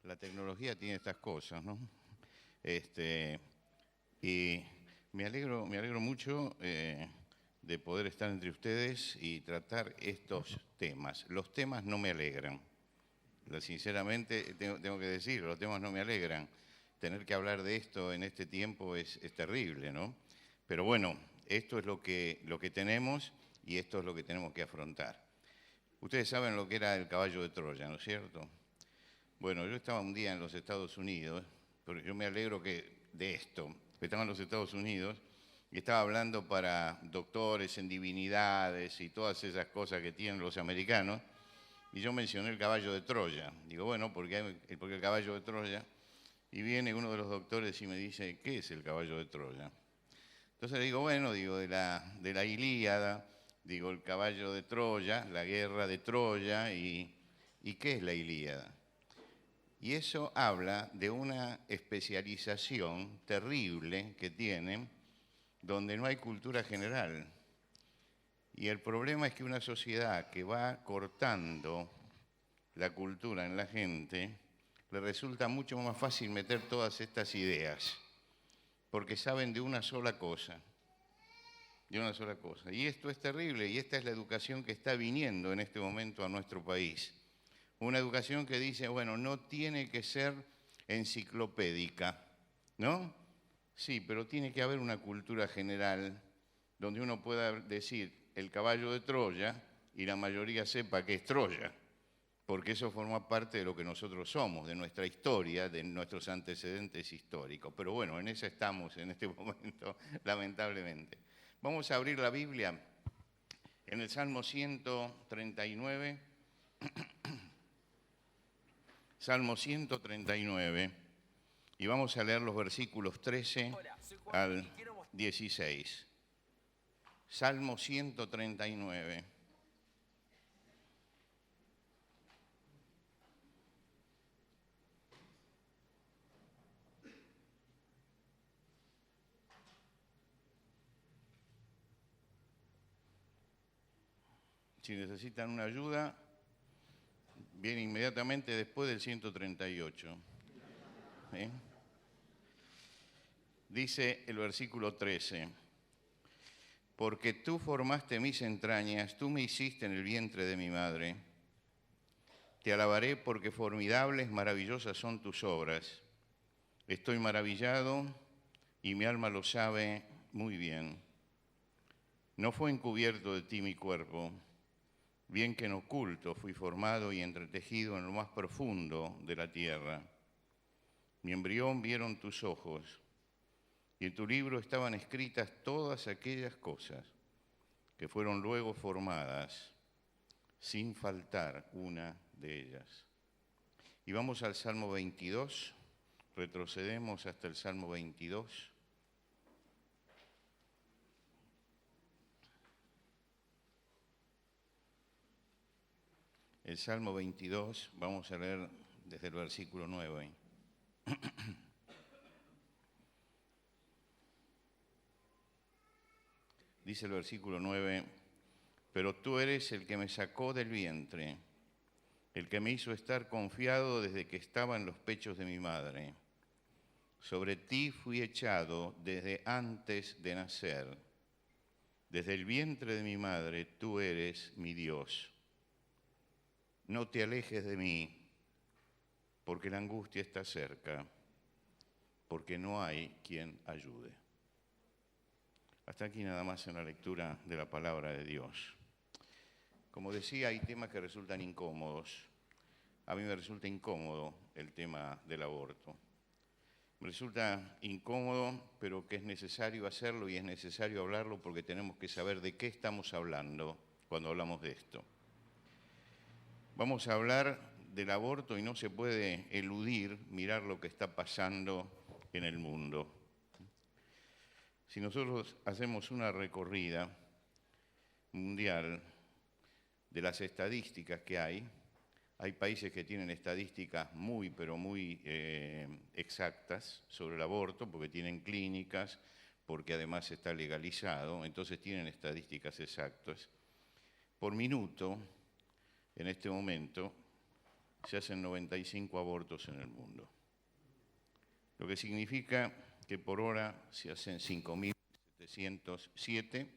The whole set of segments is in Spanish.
La tecnología tiene estas cosas, ¿no? Y me alegro mucho de poder estar entre ustedes y tratar estos temas. Los temas no me alegran. Sinceramente, tengo que decir, los temas no me alegran. Tener que hablar de esto en este tiempo es terrible, ¿no? Pero bueno, esto es lo que tenemos y esto es lo que tenemos que afrontar. Ustedes saben lo que era el caballo de Troya, ¿no es cierto? Bueno, yo estaba un día en los Estados Unidos, pero yo me alegro de esto. Estaba en los Estados Unidos y estaba hablando para doctores en divinidades y todas esas cosas que tienen los americanos, y yo mencioné el caballo de Troya. Digo, bueno, porque el caballo de Troya, y viene uno de los doctores y me dice, ¿qué es el caballo de Troya? Entonces le digo, bueno, digo, de la Ilíada, digo, el caballo de Troya, la guerra de Troya, ¿y qué es la Ilíada? Y eso habla de una especialización terrible que tienen, donde no hay cultura general. Y el problema es que una sociedad que va cortando la cultura en la gente, le resulta mucho más fácil meter todas estas ideas, porque saben de una sola cosa. De una sola cosa. Y esto es terrible, y esta es la educación que está viniendo en este momento a nuestro país. Una educación que dice, bueno, no tiene que ser enciclopédica, ¿no? Sí, pero tiene que haber una cultura general donde uno pueda decir el caballo de Troya y la mayoría sepa que es Troya, porque eso forma parte de lo que nosotros somos, de nuestra historia, de nuestros antecedentes históricos. Pero bueno, en eso estamos en este momento, lamentablemente. Vamos a abrir la Biblia en el Salmo 139. Salmo 139, y vamos a leer los versículos 13 al 16. Salmo 139. Si necesitan una ayuda, viene inmediatamente después del 138. ¿Sí? Dice el versículo 13, porque tú formaste mis entrañas, tú me hiciste en el vientre de mi madre. Te alabaré porque formidables, maravillosas son tus obras. Estoy maravillado y mi alma lo sabe muy bien. No fue encubierto de ti mi cuerpo, bien que en oculto fui formado y entretejido en lo más profundo de la tierra. Mi embrión vieron tus ojos, y en tu libro estaban escritas todas aquellas cosas que fueron luego formadas, sin faltar una de ellas. Y vamos al Salmo 22, retrocedemos hasta el Salmo 22. El Salmo 22, vamos a leer desde el versículo 9. Dice el versículo 9, pero tú eres el que me sacó del vientre, el que me hizo estar confiado desde que estaba en los pechos de mi madre. Sobre ti fui echado desde antes de nacer. Desde el vientre de mi madre tú eres mi Dios. No te alejes de mí, porque la angustia está cerca, porque no hay quien ayude. Hasta aquí nada más en la lectura de la palabra de Dios. Como decía, hay temas que resultan incómodos. A mí me resulta incómodo el tema del aborto. Me resulta incómodo, pero que es necesario hacerlo y es necesario hablarlo porque tenemos que saber de qué estamos hablando cuando hablamos de esto. Vamos a hablar del aborto y no se puede eludir mirar lo que está pasando en el mundo. Si nosotros hacemos una recorrida mundial de las estadísticas que hay países que tienen estadísticas muy, pero muy exactas sobre el aborto, porque tienen clínicas, porque además está legalizado, entonces tienen estadísticas exactas. Por minuto, en este momento, se hacen 95 abortos en el mundo. Lo que significa que por hora se hacen 5.707,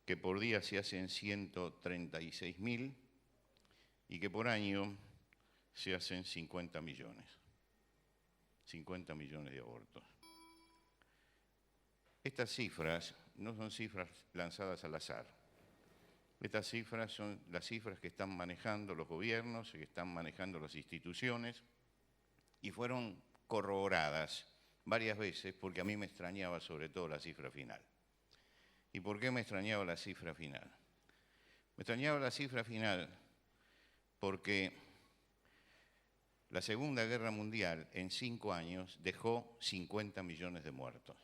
que por día se hacen 136.000 y que por año se hacen 50 millones. 50 millones de abortos. Estas cifras no son cifras lanzadas al azar. Estas cifras son las cifras que están manejando los gobiernos, que están manejando las instituciones, y fueron corroboradas varias veces porque a mí me extrañaba sobre todo la cifra final. ¿Y por qué me extrañaba la cifra final? Me extrañaba la cifra final porque la Segunda Guerra Mundial en 5 años dejó 50 millones de muertos.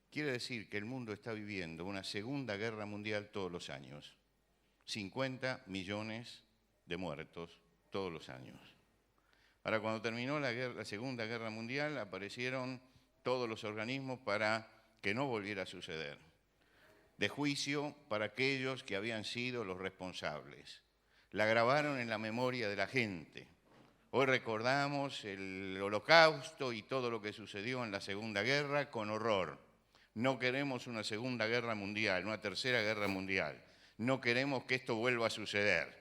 Quiere decir que el mundo está viviendo una Segunda Guerra Mundial todos los años. 50 millones de muertos todos los años. Ahora, cuando terminó la Segunda Guerra Mundial, aparecieron todos los organismos para que no volviera a suceder. De juicio para aquellos que habían sido los responsables. La grabaron en la memoria de la gente. Hoy recordamos el Holocausto y todo lo que sucedió en la Segunda Guerra con horror. No queremos una Segunda Guerra Mundial, una Tercera Guerra Mundial. No queremos que esto vuelva a suceder.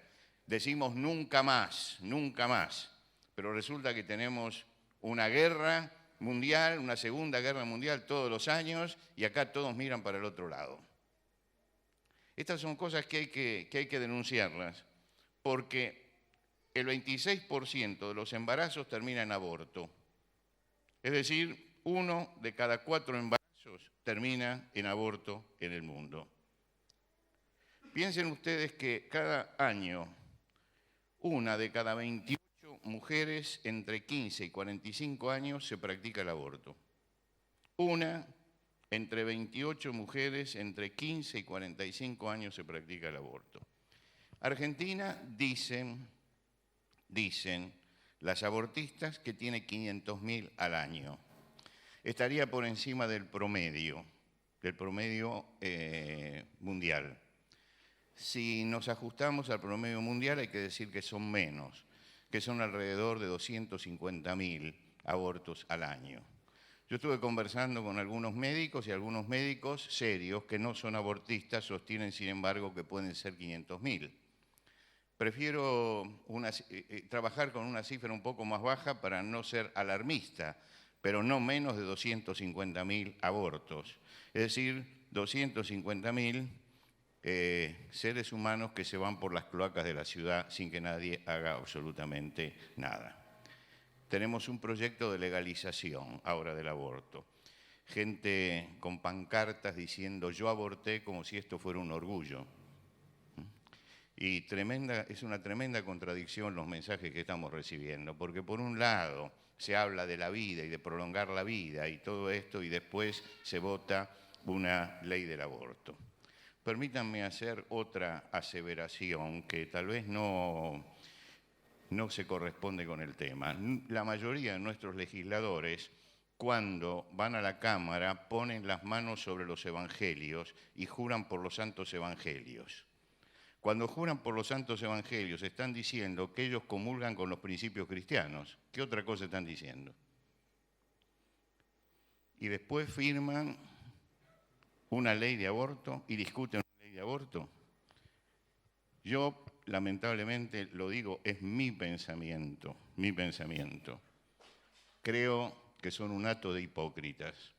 Decimos nunca más, nunca más. Pero resulta que tenemos una guerra mundial, una Segunda Guerra Mundial todos los años y acá todos miran para el otro lado. Estas son cosas que hay que denunciarlas porque el 26% de los embarazos termina en aborto. Es decir, 1 de cada 4 embarazos termina en aborto en el mundo. Piensen ustedes que cada año 1 de cada 28 mujeres entre 15 y 45 años se practica el aborto. 1 entre 28 mujeres entre 15 y 45 años se practica el aborto. Argentina, dicen las abortistas que tiene 500.000 al año. Estaría por encima del promedio mundial. Si nos ajustamos al promedio mundial hay que decir que son menos, que son alrededor de 250.000 abortos al año. Yo estuve conversando con algunos médicos y algunos médicos serios que no son abortistas sostienen, sin embargo, que pueden ser 500.000. Prefiero trabajar con una cifra un poco más baja para no ser alarmista, pero no menos de 250.000 abortos. Es decir, 250.000 seres humanos que se van por las cloacas de la ciudad sin que nadie haga absolutamente nada. Tenemos un proyecto de legalización ahora del aborto. Gente con pancartas diciendo yo aborté como si esto fuera un orgullo. Y es una tremenda contradicción los mensajes que estamos recibiendo, porque por un lado se habla de la vida y de prolongar la vida y todo esto, y después se vota una ley del aborto. Permítanme hacer otra aseveración que tal vez no se corresponde con el tema. La mayoría de nuestros legisladores, cuando van a la Cámara, ponen las manos sobre los evangelios y juran por los santos evangelios. Cuando juran por los santos evangelios están diciendo que ellos comulgan con los principios cristianos. ¿Qué otra cosa están diciendo? Y después firman una ley de aborto y discuten una ley de aborto. Yo, lamentablemente, lo digo, es mi pensamiento. Creo que son un hato de hipócritas,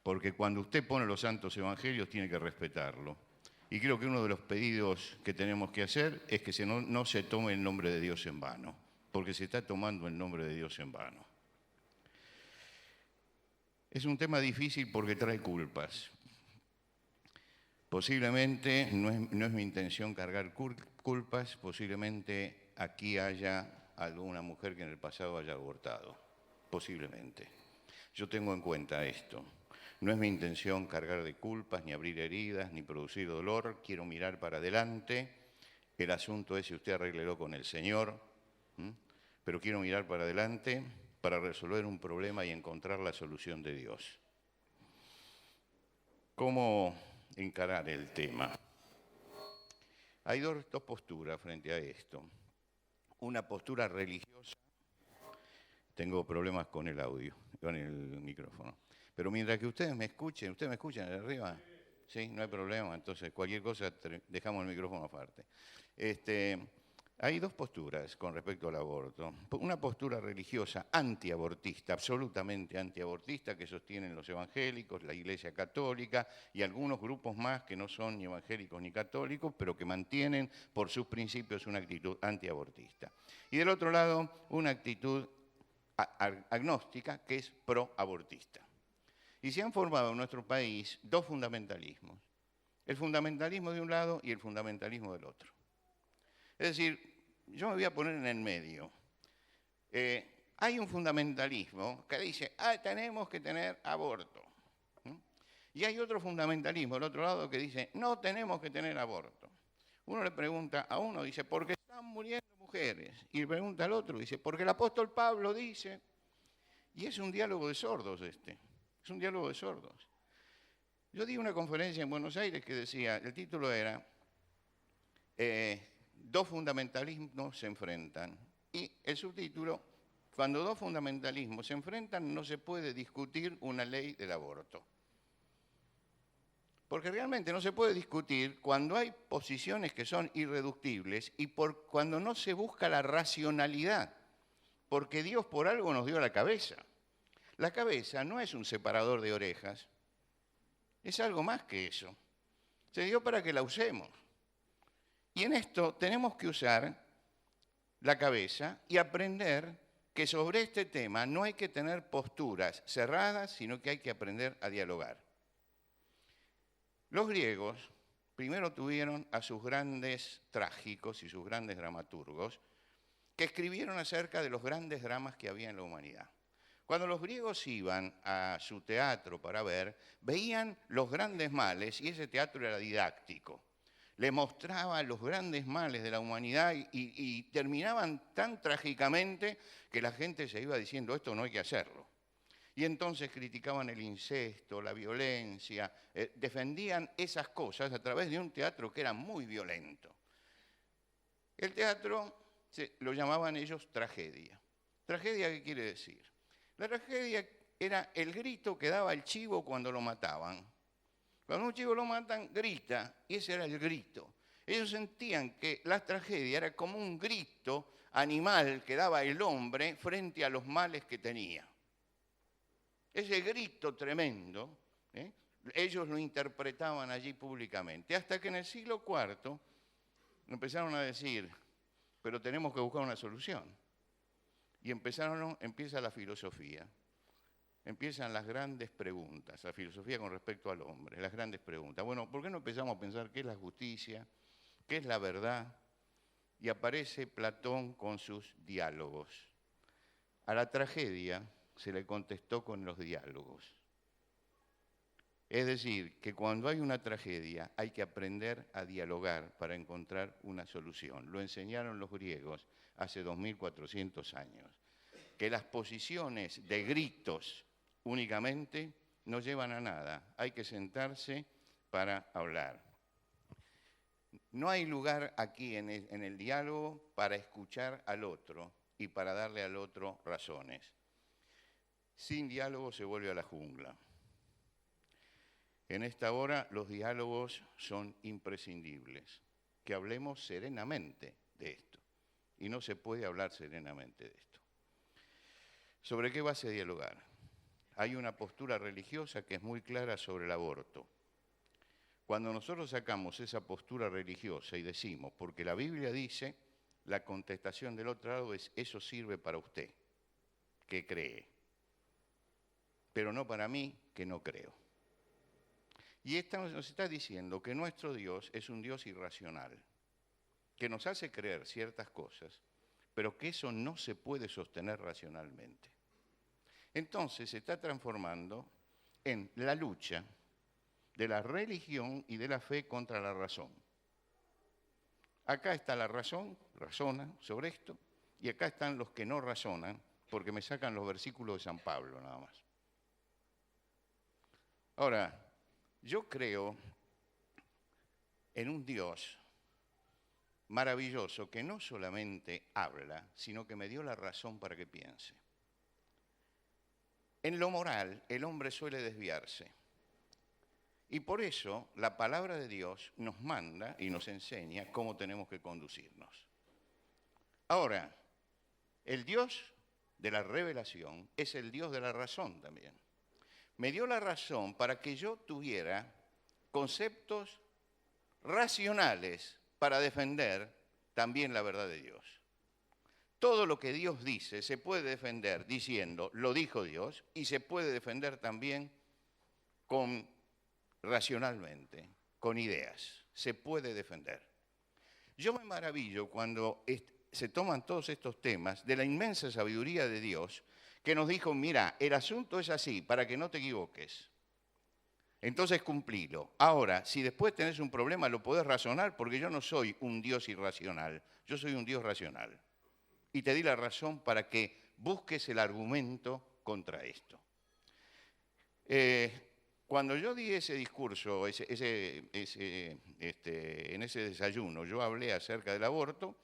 porque cuando usted pone los santos evangelios tiene que respetarlo. Y creo que uno de los pedidos que tenemos que hacer es que no se tome el nombre de Dios en vano, porque se está tomando el nombre de Dios en vano. Es un tema difícil porque trae culpas. Posiblemente, no es mi intención cargar culpas, posiblemente aquí haya alguna mujer que en el pasado haya abortado, posiblemente. Yo tengo en cuenta esto. No es mi intención cargar de culpas, ni abrir heridas, ni producir dolor. Quiero mirar para adelante. El asunto es si usted arréglelo con el Señor, pero quiero mirar para adelante para resolver un problema y encontrar la solución de Dios. ¿Cómo encarar el tema? Hay dos posturas frente a esto. una postura religiosa. Tengo problemas con el audio, con el micrófono. Pero mientras que ¿ustedes me escuchan de arriba? Sí, no hay problema. Entonces, cualquier cosa, dejamos el micrófono aparte. Hay dos posturas con respecto al aborto. Una postura religiosa antiabortista, absolutamente antiabortista, que sostienen los evangélicos, la Iglesia Católica y algunos grupos más que no son ni evangélicos ni católicos, pero que mantienen por sus principios una actitud antiabortista. Y del otro lado, una actitud agnóstica que es proabortista. Y se han formado en nuestro país dos fundamentalismos. El fundamentalismo de un lado y el fundamentalismo del otro. Es decir, yo me voy a poner en el medio. Hay un fundamentalismo que dice, tenemos que tener aborto. Y hay otro fundamentalismo, del otro lado, que dice, no tenemos que tener aborto. Uno le pregunta a uno, dice, ¿por qué están muriendo mujeres? Y le pregunta al otro, dice, porque el apóstol Pablo dice. Y es un diálogo de sordos es un diálogo de sordos. Yo di una conferencia en Buenos Aires que decía, el título era, dos fundamentalismos se enfrentan. Y el subtítulo, cuando dos fundamentalismos se enfrentan, no se puede discutir una ley del aborto. Porque realmente no se puede discutir cuando hay posiciones que son irreductibles y cuando no se busca la racionalidad. Porque Dios por algo nos dio la cabeza. La cabeza no es un separador de orejas, es algo más que eso. Se dio para que la usemos. Y en esto tenemos que usar la cabeza y aprender que sobre este tema no hay que tener posturas cerradas, sino que hay que aprender a dialogar. Los griegos primero tuvieron a sus grandes trágicos y sus grandes dramaturgos que escribieron acerca de los grandes dramas que había en la humanidad. Cuando los griegos iban a su teatro para ver, veían los grandes males y ese teatro era didáctico. Le mostraba los grandes males de la humanidad y terminaban tan trágicamente que la gente se iba diciendo, esto no hay que hacerlo. Y entonces criticaban el incesto, la violencia, defendían esas cosas a través de un teatro que era muy violento. El teatro lo llamaban ellos tragedia. ¿Tragedia qué quiere decir? La tragedia era el grito que daba el chivo cuando lo mataban. Cuando un chivo lo matan, grita, y ese era el grito. Ellos sentían que la tragedia era como un grito animal que daba el hombre frente a los males que tenía. Ese grito tremendo, ellos lo interpretaban allí públicamente, hasta que en el siglo IV empezaron a decir, pero tenemos que buscar una solución. Y empieza la filosofía. Empiezan las grandes preguntas, la filosofía con respecto al hombre, las grandes preguntas. Bueno, ¿por qué no empezamos a pensar qué es la justicia, qué es la verdad? Y aparece Platón con sus diálogos. A la tragedia se le contestó con los diálogos. Es decir, que cuando hay una tragedia hay que aprender a dialogar para encontrar una solución. Lo enseñaron los griegos hace 2400 años. Que las posiciones de gritos únicamente no llevan a nada. Hay que sentarse para hablar. No hay lugar aquí en el diálogo para escuchar al otro y para darle al otro razones. Sin diálogo se vuelve a la jungla. En esta hora los diálogos son imprescindibles. Que hablemos serenamente de esto. Y no se puede hablar serenamente de esto. ¿Sobre qué base dialogar? Hay una postura religiosa que es muy clara sobre el aborto. Cuando nosotros sacamos esa postura religiosa y decimos, porque la Biblia dice, la contestación del otro lado es, eso sirve para usted, que cree, pero no para mí, que no creo. Y nos está diciendo que nuestro Dios es un Dios irracional, que nos hace creer ciertas cosas, pero que eso no se puede sostener racionalmente. Entonces se está transformando en la lucha de la religión y de la fe contra la razón. Acá está la razón, razonan sobre esto, y acá están los que no razonan, porque me sacan los versículos de San Pablo nada más. Ahora, yo creo en un Dios maravilloso que no solamente habla, sino que me dio la razón para que piense. En lo moral, el hombre suele desviarse. Y por eso la palabra de Dios nos manda y nos enseña cómo tenemos que conducirnos. Ahora, el Dios de la revelación es el Dios de la razón también. Me dio la razón para que yo tuviera conceptos racionales para defender también la verdad de Dios. Todo lo que Dios dice se puede defender diciendo, lo dijo Dios, y se puede defender también racionalmente, con ideas. Se puede defender. Yo me maravillo cuando se toman todos estos temas de la inmensa sabiduría de Dios que nos dijo, mira, el asunto es así, para que no te equivoques. Entonces cumplilo. Ahora, si después tenés un problema, lo podés razonar, porque yo no soy un Dios irracional, yo soy un Dios racional. Y te di la razón para que busques el argumento contra esto. Cuando yo di ese discurso, en ese desayuno, yo hablé acerca del aborto,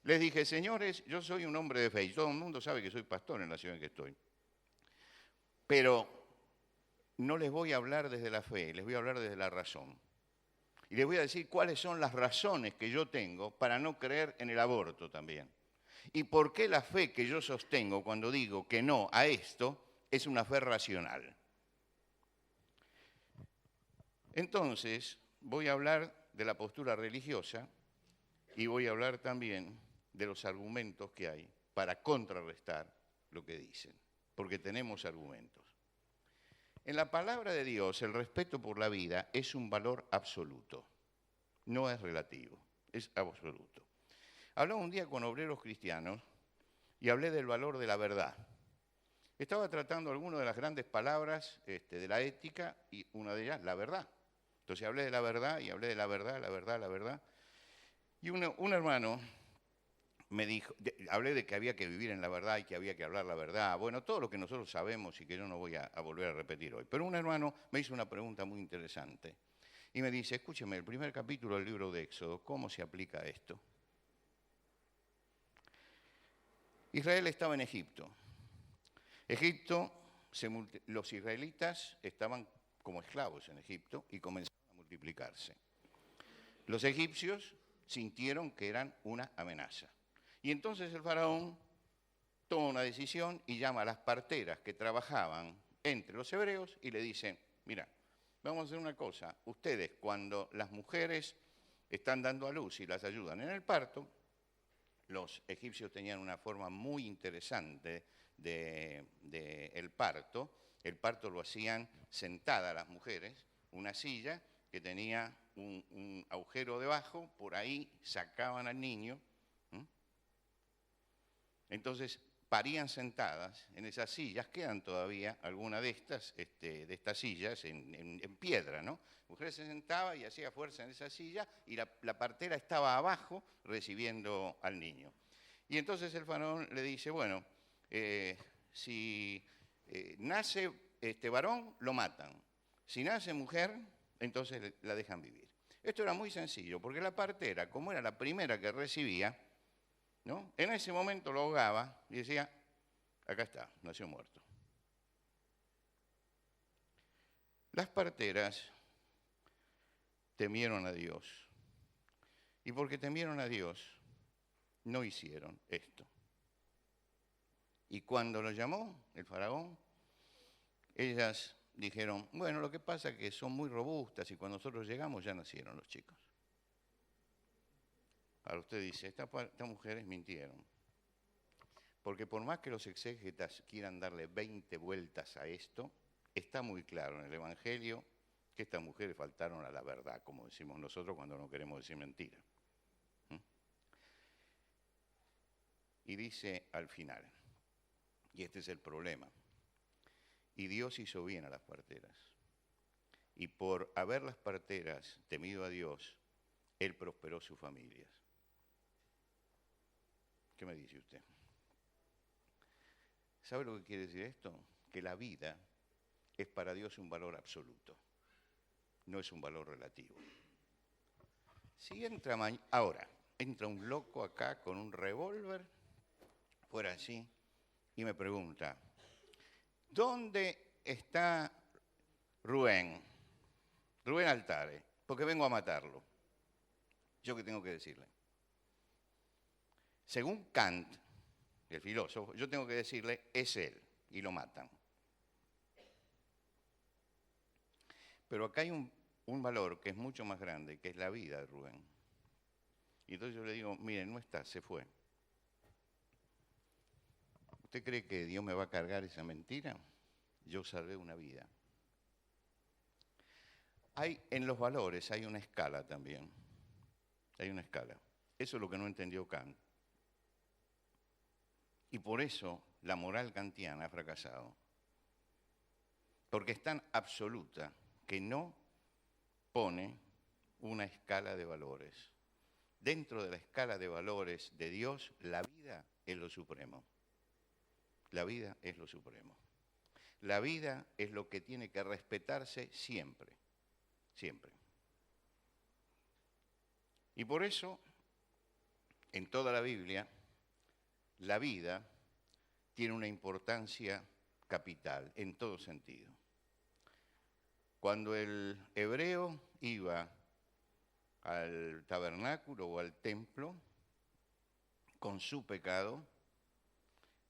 les dije, señores, yo soy un hombre de fe, y todo el mundo sabe que soy pastor en la ciudad en que estoy. Pero no les voy a hablar desde la fe, les voy a hablar desde la razón. Y les voy a decir cuáles son las razones que yo tengo para no creer en el aborto también. Y por qué la fe que yo sostengo cuando digo que no a esto es una fe racional. Entonces, voy a hablar de la postura religiosa y voy a hablar también de los argumentos que hay para contrarrestar lo que dicen, porque tenemos argumentos. En la palabra de Dios, el respeto por la vida es un valor absoluto, no es relativo, es absoluto. Hablaba un día con obreros cristianos y hablé del valor de la verdad. Estaba tratando algunas de las grandes palabras de la ética y una de ellas, la verdad. Entonces hablé de la verdad y hablé de la verdad, la verdad, la verdad. Y un hermano me dijo, hablé de que había que vivir en la verdad y que había que hablar la verdad. Bueno, todo lo que nosotros sabemos y que yo no voy a volver a repetir hoy. Pero un hermano me hizo una pregunta muy interesante. Y me dice, escúcheme, el primer capítulo del libro de Éxodo, ¿cómo se aplica esto? Israel estaba en Egipto. Los israelitas estaban como esclavos en Egipto y comenzaron a multiplicarse. Los egipcios sintieron que eran una amenaza. Y entonces el faraón toma una decisión y llama a las parteras que trabajaban entre los hebreos y le dice, mira, vamos a hacer una cosa, ustedes cuando las mujeres están dando a luz y las ayudan en el parto, los egipcios tenían una forma muy interesante del parto. El parto lo hacían sentadas las mujeres, una silla que tenía un agujero debajo, por ahí sacaban al niño. Entonces parían sentadas en esas sillas, quedan todavía algunas de estas sillas en piedra, ¿no? La mujer se sentaba y hacía fuerza en esa silla y la partera estaba abajo recibiendo al niño. Y entonces el faraón le dice, bueno, si nace varón, lo matan. Si nace mujer, entonces la dejan vivir. Esto era muy sencillo, porque la partera, como era la primera que recibía, ¿no? En ese momento lo ahogaba y decía, acá está, nació muerto. Las parteras temieron a Dios. Y porque temieron a Dios, no hicieron esto. Y cuando lo llamó el faraón, ellas dijeron, bueno, lo que pasa es que son muy robustas y cuando nosotros llegamos ya nacieron los chicos. Ahora usted dice, estas mujeres mintieron. Porque por más que los exégetas quieran darle 20 vueltas a esto, está muy claro en el Evangelio que estas mujeres faltaron a la verdad, como decimos nosotros cuando no queremos decir mentira. Y dice al final, y este es el problema, y Dios hizo bien a las parteras. Y por haber las parteras temido a Dios, Él prosperó sus familias. ¿Qué me dice usted? ¿Sabe lo que quiere decir esto? Que la vida es para Dios un valor absoluto, no es un valor relativo. Si entra ahora, entra un loco acá con un revólver, fuera así, y me pregunta, ¿dónde está Rubén? Rubén Altare, porque vengo a matarlo. ¿Yo qué tengo que decirle? Según Kant, el filósofo, yo tengo que decirle, es él, y lo matan. Pero acá hay un valor que es mucho más grande, que es la vida de Rubén. Y entonces yo le digo, mire, no está, se fue. ¿Usted cree que Dios me va a cargar esa mentira? Yo salvé una vida. En los valores hay una escala también. Hay una escala. Eso es lo que no entendió Kant. Y por eso la moral kantiana ha fracasado. Porque es tan absoluta que no pone una escala de valores. Dentro de la escala de valores de Dios, la vida es lo supremo. La vida es lo supremo. La vida es lo que tiene que respetarse siempre, siempre. Y por eso, en toda la Biblia, la vida tiene una importancia capital, en todo sentido. Cuando el hebreo iba al tabernáculo o al templo, con su pecado,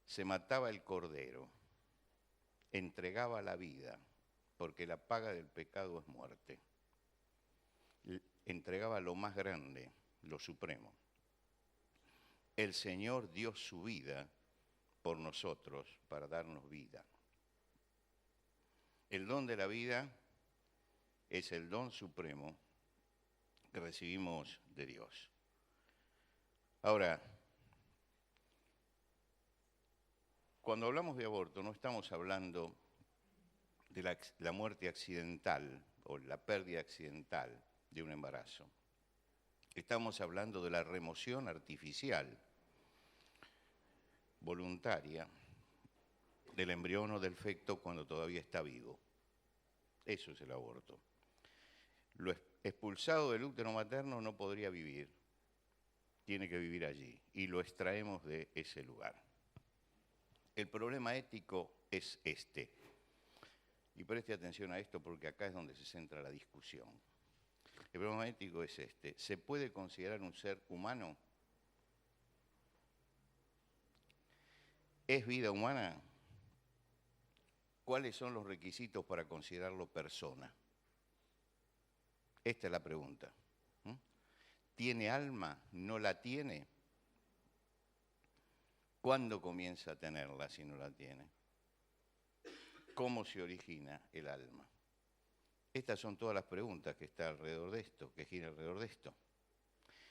se mataba el cordero, entregaba la vida, porque la paga del pecado es muerte. Entregaba lo más grande, lo supremo. El Señor dio su vida por nosotros para darnos vida. El don de la vida es el don supremo que recibimos de Dios. Ahora, cuando hablamos de aborto no estamos hablando de la muerte accidental o la pérdida accidental de un embarazo. Estamos hablando de la remoción artificial, voluntaria, del embrión o del feto cuando todavía está vivo. Eso es el aborto. Lo expulsado del útero materno no podría vivir, tiene que vivir allí, y lo extraemos de ese lugar. El problema ético es este, y preste atención a esto porque acá es donde se centra la discusión. El problema ético es este, ¿se puede considerar un ser humano? ¿Es vida humana? ¿Cuáles son los requisitos para considerarlo persona? Esta es la pregunta. ¿Tiene alma? ¿No la tiene? ¿Cuándo comienza a tenerla si no la tiene? ¿Cómo se origina el alma? Estas son todas las preguntas que están alrededor de esto, que giran alrededor de esto.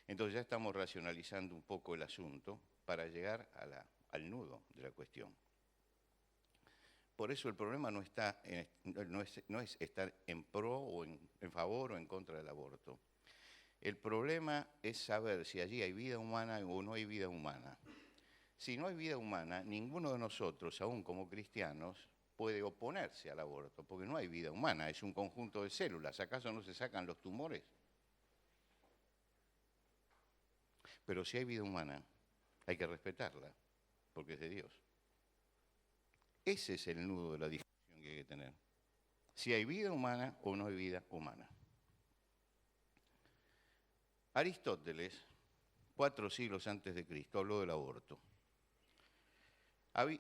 Entonces ya estamos racionalizando un poco el asunto para llegar al nudo de la cuestión. Por eso el problema no es estar en pro o en favor o en contra del aborto. El problema es saber si allí hay vida humana o no hay vida humana. Si no hay vida humana, ninguno de nosotros, aún como cristianos, puede oponerse al aborto, porque no hay vida humana, es un conjunto de células. ¿Acaso no se sacan los tumores? Pero si hay vida humana, hay que respetarla, porque es de Dios. Ese es el nudo de la discusión que hay que tener. Si hay vida humana o no hay vida humana. Aristóteles, 4 siglos antes de Cristo, habló del aborto.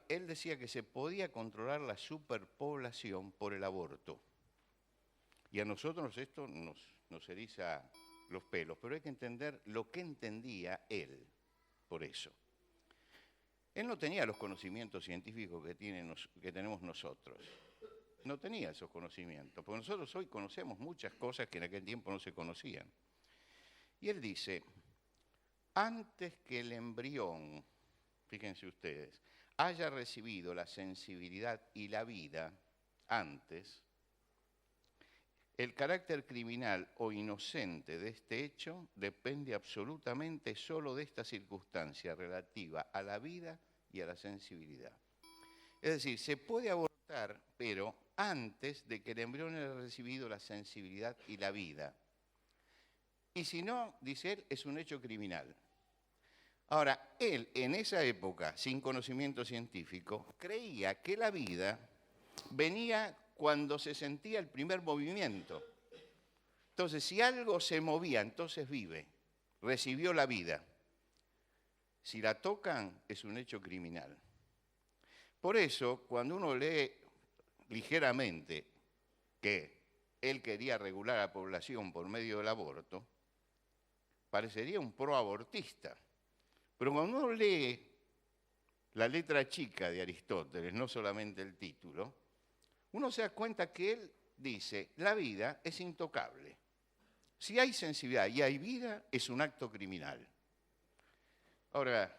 Él decía que se podía controlar la superpoblación por el aborto. Y a nosotros esto nos eriza los pelos, pero hay que entender lo que entendía él por eso. Él no tenía los conocimientos científicos que tenemos nosotros. No tenía esos conocimientos, porque nosotros hoy conocemos muchas cosas que en aquel tiempo no se conocían. Y él dice, antes que el embrión, fíjense ustedes, haya recibido la sensibilidad y la vida, antes, el carácter criminal o inocente de este hecho depende absolutamente solo de esta circunstancia relativa a la vida y a la sensibilidad. Es decir, se puede abortar, pero antes de que el embrión haya recibido la sensibilidad y la vida. Y si no, dice él, es un hecho criminal. Ahora, él en esa época, sin conocimiento científico, creía que la vida venía cuando se sentía el primer movimiento. Entonces, si algo se movía, entonces vive, recibió la vida. Si la tocan, es un hecho criminal. Por eso, cuando uno lee ligeramente que él quería regular a la población por medio del aborto, parecería un proabortista. Pero cuando uno lee la letra chica de Aristóteles, no solamente el título, uno se da cuenta que él dice, la vida es intocable. Si hay sensibilidad y hay vida, es un acto criminal. Ahora,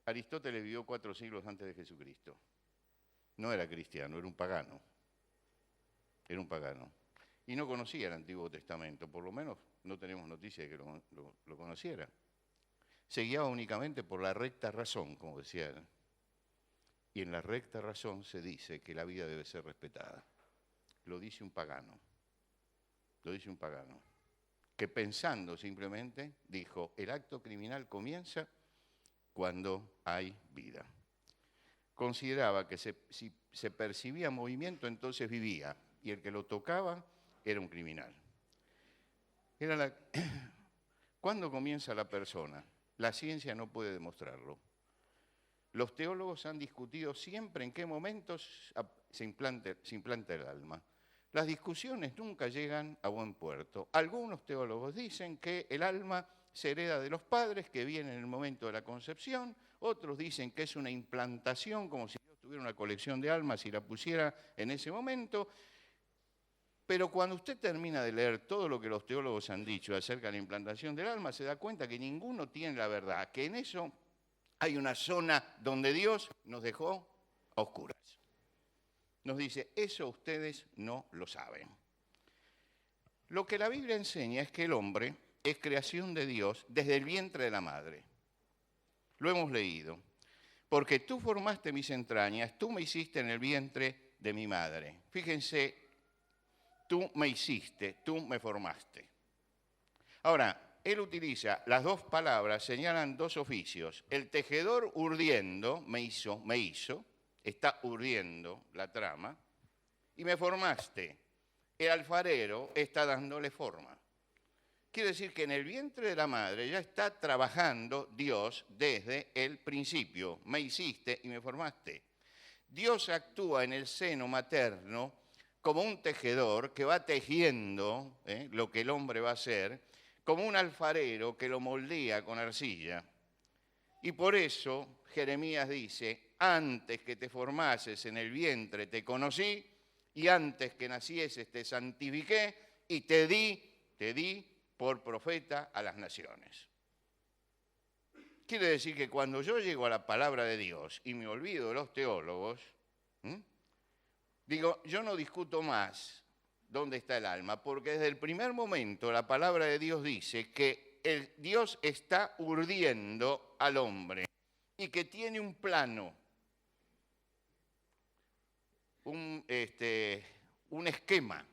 Aristóteles vivió 4 siglos antes de Jesucristo. No era cristiano, era un pagano. Era un pagano. Y no conocía el Antiguo Testamento, por lo menos no tenemos noticia de que lo conociera. Se guiaba únicamente por la recta razón, como decía él. Y en la recta razón se dice que la vida debe ser respetada. Lo dice un pagano. Lo dice un pagano. Que pensando simplemente dijo, el acto criminal comienza cuando hay vida. Consideraba que si se percibía movimiento, entonces vivía. Y el que lo tocaba era un criminal. ¿Cuándo comienza la persona? La ciencia no puede demostrarlo. Los teólogos han discutido siempre en qué momentos se implanta el alma. Las discusiones nunca llegan a buen puerto. Algunos teólogos dicen que el alma se hereda de los padres, que viene en el momento de la concepción. Otros dicen que es una implantación, como si Dios tuviera una colección de almas y la pusiera en ese momento. Pero cuando usted termina de leer todo lo que los teólogos han dicho acerca de la implantación del alma, se da cuenta que ninguno tiene la verdad, que en eso hay una zona donde Dios nos dejó a oscuras. Nos dice, eso ustedes no lo saben. Lo que la Biblia enseña es que el hombre es creación de Dios desde el vientre de la madre. Lo hemos leído. Porque tú formaste mis entrañas, tú me hiciste en el vientre de mi madre. Fíjense, tú me hiciste, tú me formaste. Ahora, él utiliza las dos palabras, señalan dos oficios. El tejedor urdiendo, me hizo, está urdiendo la trama, y me formaste. El alfarero está dándole forma. Quiere decir que en el vientre de la madre ya está trabajando Dios desde el principio. Me hiciste y me formaste. Dios actúa en el seno materno como un tejedor que va tejiendo lo que el hombre va a hacer, como un alfarero que lo moldea con arcilla. Y por eso Jeremías dice, antes que te formases en el vientre te conocí, y antes que nacieses te santifiqué, y te di por profeta a las naciones. Quiere decir que cuando yo llego a la palabra de Dios y me olvido de los teólogos, digo, yo no discuto más dónde está el alma, porque desde el primer momento la palabra de Dios dice que Dios está urdiendo al hombre y que tiene un plano, un esquema,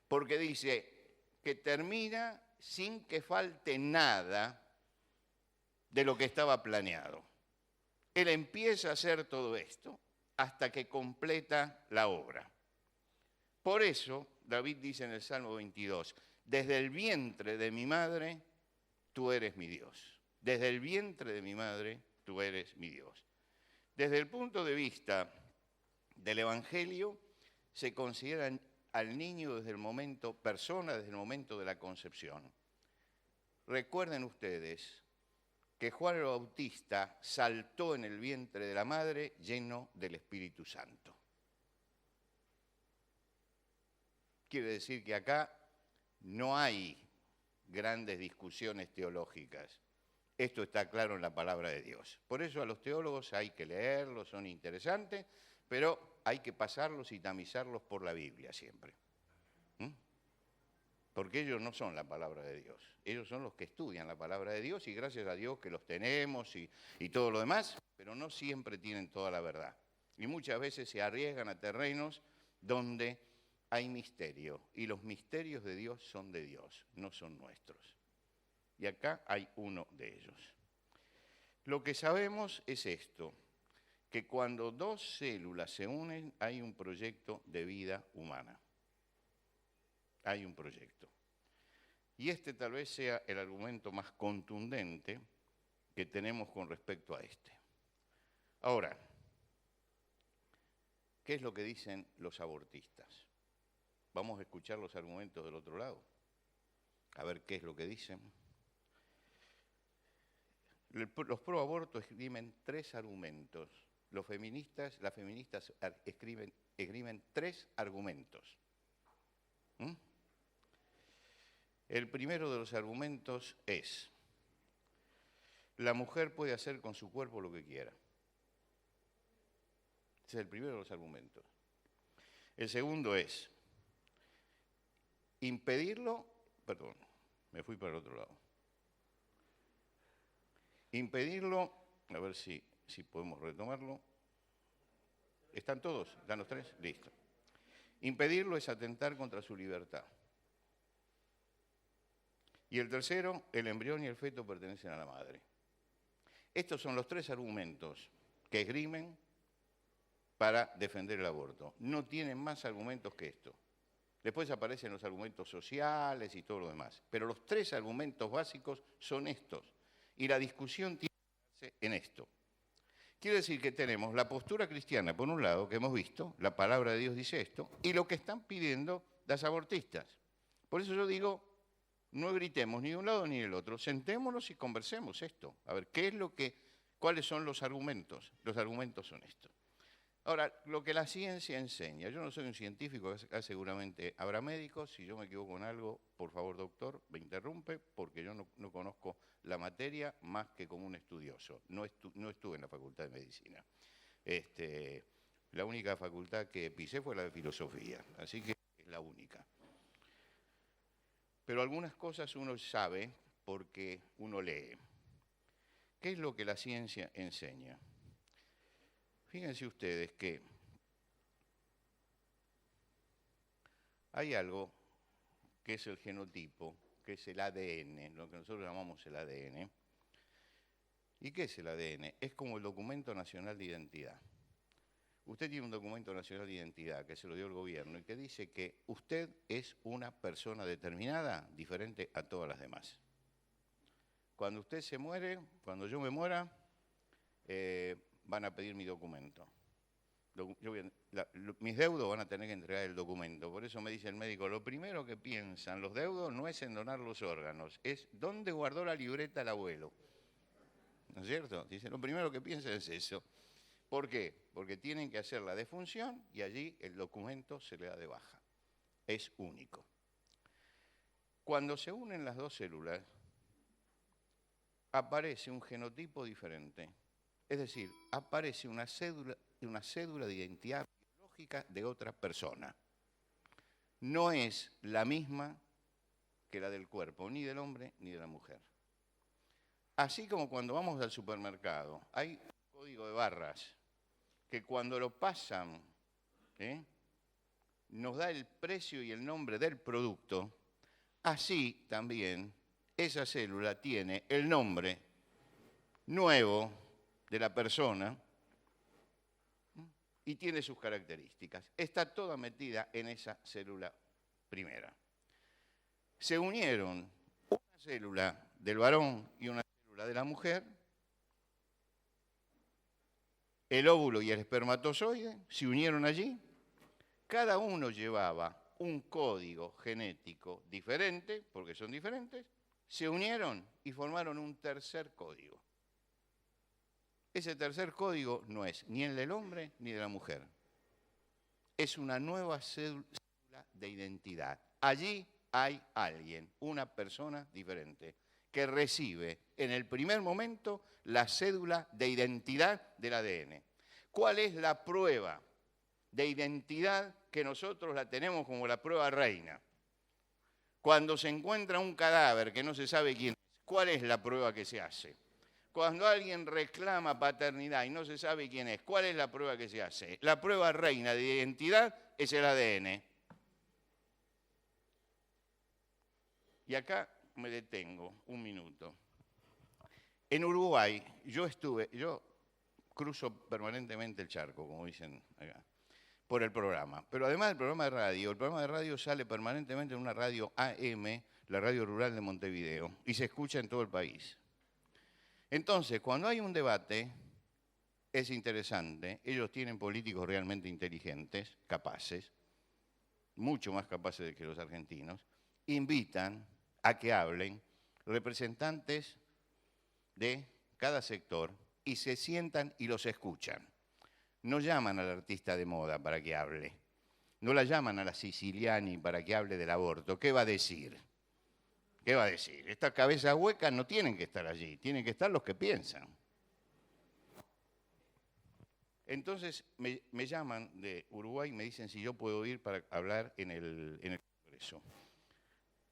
porque dice que termina sin que falte nada de lo que estaba planeado. Él empieza a hacer todo esto hasta que completa la obra. Por eso, David dice en el Salmo 22, desde el vientre de mi madre, tú eres mi Dios. Desde el vientre de mi madre, tú eres mi Dios. Desde el punto de vista del Evangelio, se considera al niño desde el momento, persona desde el momento de la concepción. Recuerden ustedes que Juan el Bautista saltó en el vientre de la madre lleno del Espíritu Santo. Quiere decir que acá no hay grandes discusiones teológicas. Esto está claro en la palabra de Dios. Por eso a los teólogos hay que leerlos, son interesantes, pero hay que pasarlos y tamizarlos por la Biblia siempre. Porque ellos no son la palabra de Dios. Ellos son los que estudian la palabra de Dios y gracias a Dios que los tenemos y todo lo demás, pero no siempre tienen toda la verdad. Y muchas veces se arriesgan a terrenos donde hay misterio, y los misterios de Dios son de Dios, no son nuestros. Y acá hay uno de ellos. Lo que sabemos es esto, que cuando dos células se unen hay un proyecto de vida humana. Hay un proyecto. Y este tal vez sea el argumento más contundente que tenemos con respecto a este. Ahora, ¿qué es lo que dicen los abortistas? Vamos a escuchar los argumentos del otro lado, a ver qué es lo que dicen. Los pro-aborto escriben 3 argumentos. Las feministas escriben 3 argumentos. El primero de los argumentos es: la mujer puede hacer con su cuerpo lo que quiera. Ese es el primero de los argumentos. El segundo es impedirlo, perdón, me fui para el otro lado. Impedirlo, a ver si podemos retomarlo. ¿Están todos? ¿Están los 3? Listo. Impedirlo es atentar contra su libertad. Y el tercero, el embrión y el feto pertenecen a la madre. Estos son los 3 argumentos que esgrimen para defender el aborto. No tienen más argumentos que esto. Después aparecen los argumentos sociales y todo lo demás. Pero los 3 argumentos básicos son estos. Y la discusión tiene que darse en esto. Quiere decir que tenemos la postura cristiana, por un lado, que hemos visto, la palabra de Dios dice esto, y lo que están pidiendo las abortistas. Por eso yo digo, no gritemos ni de un lado ni del otro, sentémonos y conversemos esto. A ver, ¿cuáles son los argumentos? Los argumentos son estos. Ahora, lo que la ciencia enseña, yo no soy un científico, acá seguramente habrá médicos, si yo me equivoco en algo, por favor, doctor, me interrumpe, porque yo no conozco la materia más que como un estudioso, no estuve en la Facultad de Medicina. La única facultad que pisé fue la de Filosofía, así que es la única. Pero algunas cosas uno sabe porque uno lee. ¿Qué es lo que la ciencia enseña? Fíjense ustedes que hay algo que es el genotipo, que es el ADN, lo que nosotros llamamos el ADN. ¿Y qué es el ADN? Es como el documento nacional de identidad. Usted tiene un documento nacional de identidad que se lo dio el gobierno y que dice que usted es una persona determinada, diferente a todas las demás. Cuando usted se muere, cuando yo me muera, van a pedir mi documento. Mis deudos van a tener que entregar el documento. Por eso me dice el médico, lo primero que piensan los deudos no es en donar los órganos, es dónde guardó la libreta el abuelo. ¿No es cierto? Dice, lo primero que piensan es eso. ¿Por qué? Porque tienen que hacer la defunción y allí el documento se le da de baja. Es único. Cuando se unen las 2 células, aparece un genotipo diferente. Es decir, aparece una cédula de identidad biológica de otra persona. No es la misma que la del cuerpo, ni del hombre ni de la mujer. Así como cuando vamos al supermercado, hay un código de barras que cuando lo pasan, nos da el precio y el nombre del producto, así también esa célula tiene el nombre nuevo de la persona y tiene sus características. Está toda metida en esa célula primera. Se unieron una célula del varón y una célula de la mujer, el óvulo y el espermatozoide se unieron allí, cada uno llevaba un código genético diferente, porque son diferentes, se unieron y formaron un tercer código. Ese tercer código no es ni el del hombre ni de la mujer. Es una nueva célula de identidad. Allí hay alguien, una persona diferente, que recibe en el primer momento la cédula de identidad del ADN. ¿Cuál es la prueba de identidad que nosotros la tenemos como la prueba reina? Cuando se encuentra un cadáver que no se sabe quién es, ¿cuál es la prueba que se hace? Cuando alguien reclama paternidad y no se sabe quién es, ¿cuál es la prueba que se hace? La prueba reina de identidad es el ADN. Y acá me detengo un minuto. En Uruguay, yo cruzo permanentemente el charco, como dicen acá, por el programa. Pero además del programa de radio, el programa de radio sale permanentemente en una radio AM, la Radio Rural de Montevideo, y se escucha en todo el país. Entonces, cuando hay un debate, es interesante, ellos tienen políticos realmente inteligentes, capaces, mucho más capaces que los argentinos, invitan a que hablen representantes de cada sector y se sientan y los escuchan. No llaman al artista de moda para que hable, no la llaman a la Siciliani para que hable del aborto. ¿Qué va a decir? ¿Qué va a decir? Estas cabezas huecas no tienen que estar allí, tienen que estar los que piensan. Entonces me llaman de Uruguay y me dicen si yo puedo ir para hablar en el Congreso.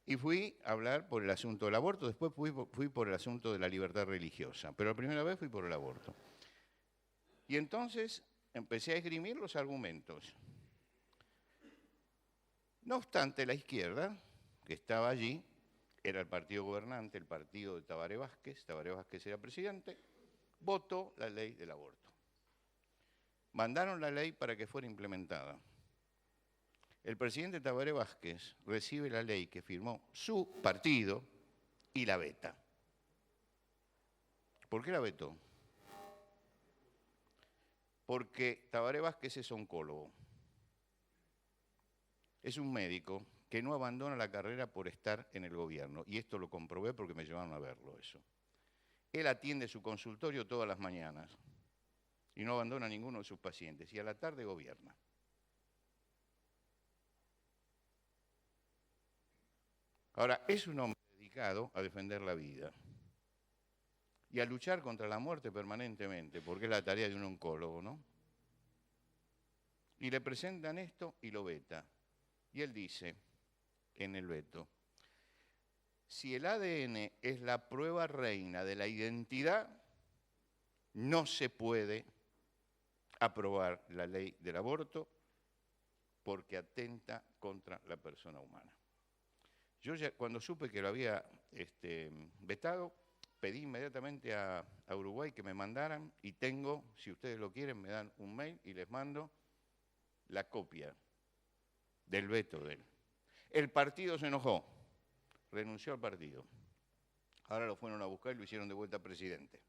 Y fui a hablar por el asunto del aborto, después fui por el asunto de la libertad religiosa, pero la primera vez fui por el aborto. Y entonces empecé a esgrimir los argumentos. No obstante, la izquierda, que estaba allí, era el partido gobernante, el partido de Tabaré Vázquez era presidente, votó la ley del aborto. Mandaron la ley para que fuera implementada. El presidente Tabaré Vázquez recibe la ley que firmó su partido y la veta. ¿Por qué la vetó? Porque Tabaré Vázquez es oncólogo. Es un médico que no abandona la carrera por estar en el gobierno. Y esto lo comprobé porque me llevaron a verlo eso. Él atiende su consultorio todas las mañanas y no abandona a ninguno de sus pacientes. Y a la tarde gobierna. Ahora, es un hombre dedicado a defender la vida y a luchar contra la muerte permanentemente, porque es la tarea de un oncólogo, ¿no? Y le presentan esto y lo veta. Y él dice, en el veto, si el ADN es la prueba reina de la identidad, no se puede aprobar la ley del aborto porque atenta contra la persona humana. Yo ya, cuando supe que lo había vetado, pedí inmediatamente a Uruguay que me mandaran y tengo, si ustedes lo quieren, me dan un mail y les mando la copia del veto de él. El partido se enojó, renunció al partido. Ahora lo fueron a buscar y lo hicieron de vuelta presidente.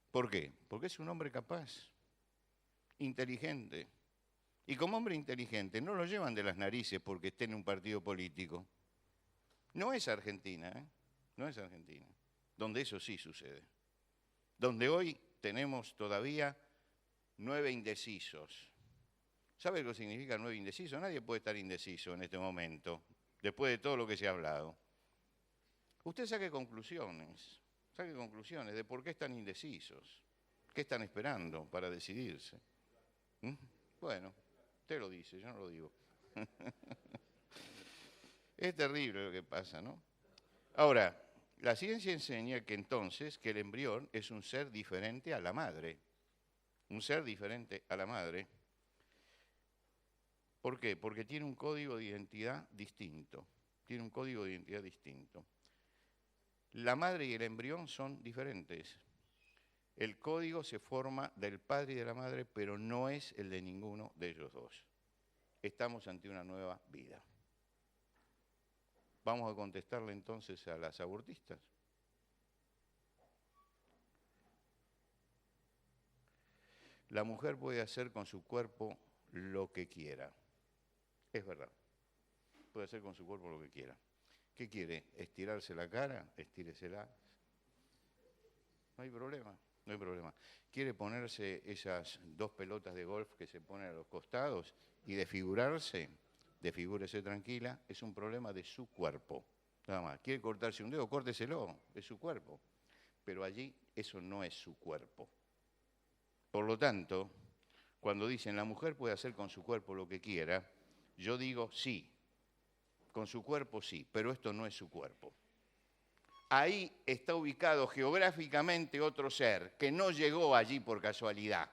¿Por qué? Porque es un hombre capaz, inteligente. Y como hombre inteligente, no lo llevan de las narices porque esté en un partido político. No es Argentina, ¿eh? No es Argentina, donde eso sí sucede. Donde hoy tenemos todavía 9 indecisos. ¿Sabe lo que significa 9 indecisos? Nadie puede estar indeciso en este momento, después de todo lo que se ha hablado. Usted saque conclusiones de por qué están indecisos, qué están esperando para decidirse. ¿Mm? Bueno, usted lo dice, yo no lo digo. Es terrible lo que pasa, ¿no? Ahora, la ciencia enseña que entonces que el embrión es un ser diferente a la madre. Un ser diferente a la madre. ¿Por qué? Porque tiene un código de identidad distinto. Tiene un código de identidad distinto. La madre y el embrión son diferentes. El código se forma del padre y de la madre, pero no es el de ninguno de ellos dos. Estamos ante una nueva vida. Vamos a contestarle entonces a las abortistas. La mujer puede hacer con su cuerpo lo que quiera. Es verdad. Puede hacer con su cuerpo lo que quiera. ¿Qué quiere? ¿Estirarse la cara? Estíresela. No hay problema, no hay problema. ¿Quiere ponerse esas 2 pelotas de golf que se ponen a los costados y desfigurarse? Desfigúrese tranquila, es un problema de su cuerpo. Nada más. ¿Quiere cortarse un dedo? Córteselo, es su cuerpo. Pero allí eso no es su cuerpo. Por lo tanto, cuando dicen la mujer puede hacer con su cuerpo lo que quiera, yo digo sí, con su cuerpo sí, pero esto no es su cuerpo. Ahí está ubicado geográficamente otro ser que no llegó allí por casualidad.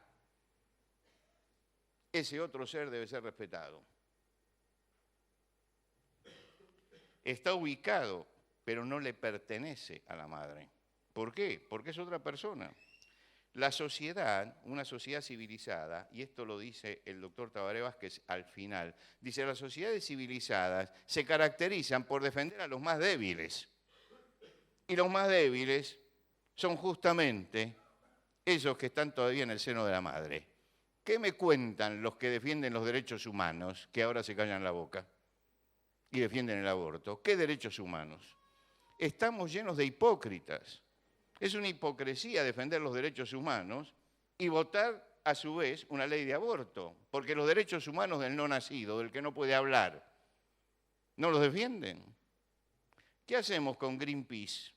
Ese otro ser debe ser respetado. está ubicado, pero no le pertenece a la madre. ¿Por qué? Porque es otra persona. La sociedad, una sociedad civilizada, y esto lo dice el doctor Tabaré Vázquez al final, dice, las sociedades civilizadas se caracterizan por defender a los más débiles. Y los más débiles son justamente esos que están todavía en el seno de la madre. ¿Qué me cuentan los que defienden los derechos humanos, que ahora se callan la boca y defienden el aborto? ¿Qué derechos humanos? Estamos llenos de hipócritas. Es una hipocresía defender los derechos humanos y votar a su vez una ley de aborto, porque los derechos humanos del no nacido, del que no puede hablar, ¿no los defienden? ¿Qué hacemos con Greenpeace,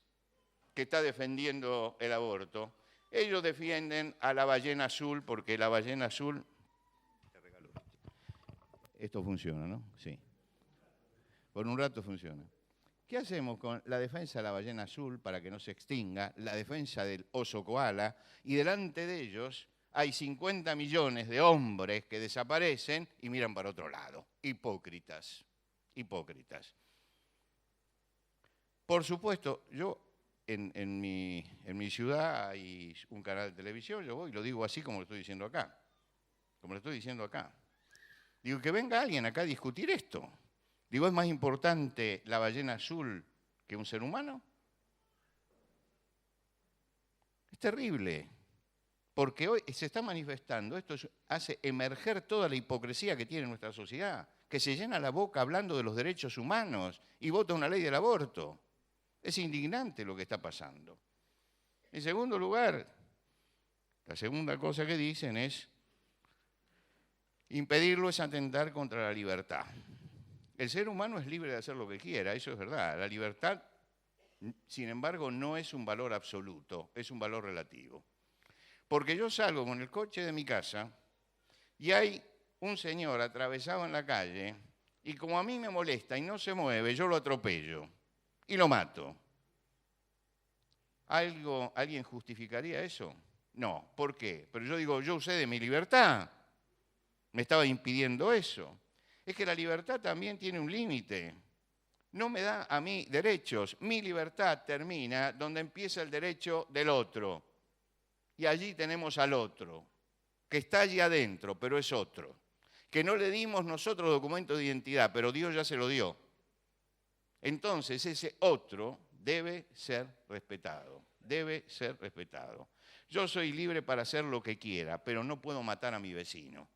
que está defendiendo el aborto? Ellos defienden a la ballena azul porque la ballena azul... Esto funciona, ¿no? Sí. Por un rato funciona. ¿Qué hacemos con la defensa de la ballena azul para que no se extinga, la defensa del oso koala, y delante de ellos hay 50 millones de hombres que desaparecen y miran para otro lado? Hipócritas, hipócritas. Por supuesto, yo en mi ciudad hay un canal de televisión, yo voy y lo digo así como lo estoy diciendo acá, como lo estoy diciendo acá. Digo, que venga alguien acá a discutir esto. Digo, ¿es más importante la ballena azul que un ser humano? Es terrible, porque hoy se está manifestando, esto hace emerger toda la hipocresía que tiene nuestra sociedad, que se llena la boca hablando de los derechos humanos y vota una ley del aborto. Es indignante lo que está pasando. En segundo lugar, la segunda cosa que dicen es, impedirlo es atentar contra la libertad. El ser humano es libre de hacer lo que quiera, eso es verdad. La libertad, sin embargo, no es un valor absoluto, es un valor relativo. Porque yo salgo con el coche de mi casa y hay un señor atravesado en la calle y como a mí me molesta y no se mueve, yo lo atropello y lo mato. ¿Alguien justificaría eso? No. ¿Por qué? Pero yo digo, yo usé de mi libertad. Me estaba impidiendo eso. Es que la libertad también tiene un límite. No me da a mí derechos. Mi libertad termina donde empieza el derecho del otro. Y allí tenemos al otro, que está allí adentro, pero es otro. Que no le dimos nosotros documento de identidad, pero Dios ya se lo dio. Entonces ese otro debe ser respetado, debe ser respetado. Yo soy libre para hacer lo que quiera, pero no puedo matar a mi vecino.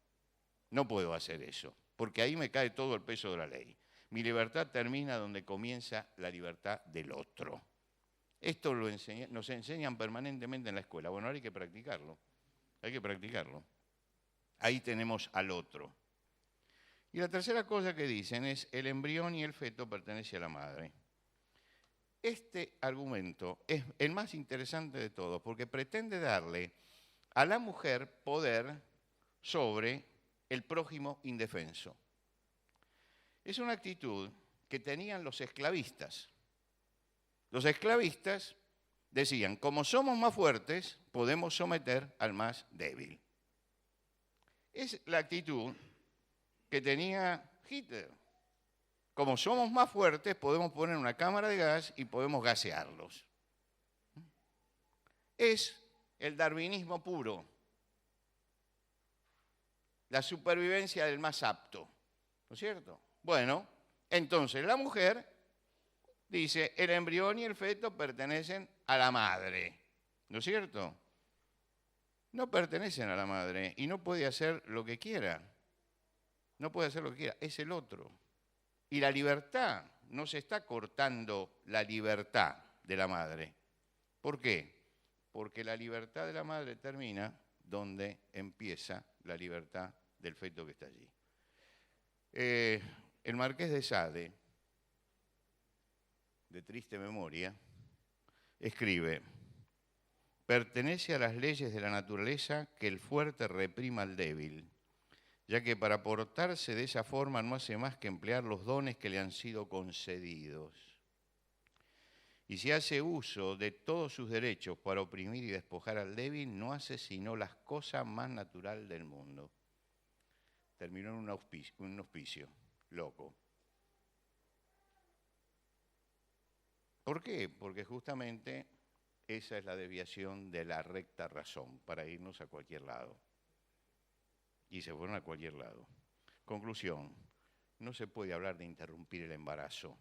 No puedo hacer eso, porque ahí me cae todo el peso de la ley. Mi libertad termina donde comienza la libertad del otro. Esto nos enseñan permanentemente en la escuela. Bueno, ahora hay que practicarlo. Hay que practicarlo. Ahí tenemos al otro. Y la tercera cosa que dicen es, el embrión y el feto pertenecen a la madre. Este argumento es el más interesante de todos, porque pretende darle a la mujer poder sobre el prójimo indefenso. Es una actitud que tenían los esclavistas. Los esclavistas decían, como somos más fuertes, podemos someter al más débil. Es la actitud que tenía Hitler. Como somos más fuertes, podemos poner una cámara de gas y podemos gasearlos. Es el darwinismo puro. La supervivencia del más apto. ¿No es cierto? Bueno, entonces la mujer dice, el embrión y el feto pertenecen a la madre. ¿No es cierto? No pertenecen a la madre y no puede hacer lo que quiera. No puede hacer lo que quiera, es el otro. Y la libertad, no se está cortando la libertad de la madre. ¿Por qué? Porque la libertad de la madre termina donde empieza la libertad del feto que está allí. El Marqués de Sade, de triste memoria, escribe, pertenece a las leyes de la naturaleza que el fuerte reprima al débil, ya que para portarse de esa forma no hace más que emplear los dones que le han sido concedidos. Y si hace uso de todos sus derechos para oprimir y despojar al débil, no hace sino las cosas más naturales del mundo. Terminó en un auspicio loco. ¿Por qué? Porque justamente esa es la desviación de la recta razón para irnos a cualquier lado. Y se fueron a cualquier lado. Conclusión, no se puede hablar de interrumpir el embarazo.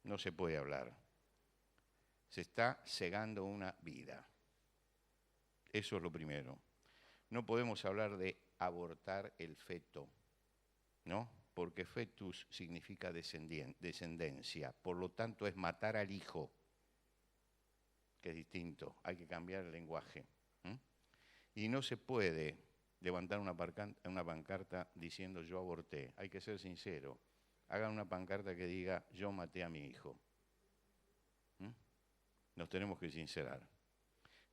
No se puede hablar. Se está cegando una vida. Eso es lo primero. No podemos hablar de abortar el feto, ¿no? Porque fetus significa descendencia. Por lo tanto, es matar al hijo, que es distinto. Hay que cambiar el lenguaje. Y no se puede levantar una pancarta diciendo yo aborté. Hay que ser sincero. Hagan una pancarta que diga yo maté a mi hijo. Nos tenemos que sincerar.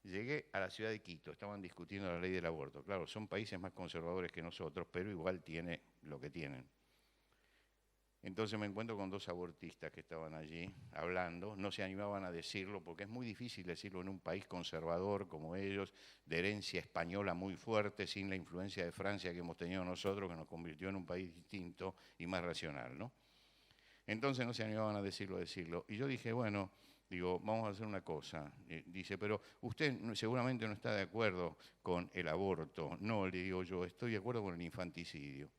Llegué a la ciudad de Quito, estaban discutiendo la ley del aborto. Claro, son países más conservadores que nosotros, pero igual tiene lo que tienen. Entonces me encuentro con dos abortistas que estaban allí hablando, no se animaban a decirlo porque es muy difícil decirlo en un país conservador como ellos, de herencia española muy fuerte, sin la influencia de Francia que hemos tenido nosotros, que nos convirtió en un país distinto y más racional, ¿no? Entonces no se animaban a decirlo. Y yo dije, bueno, digo, vamos a hacer una cosa. Dice, pero usted seguramente no está de acuerdo con el aborto. No, le digo yo, estoy de acuerdo con el infanticidio.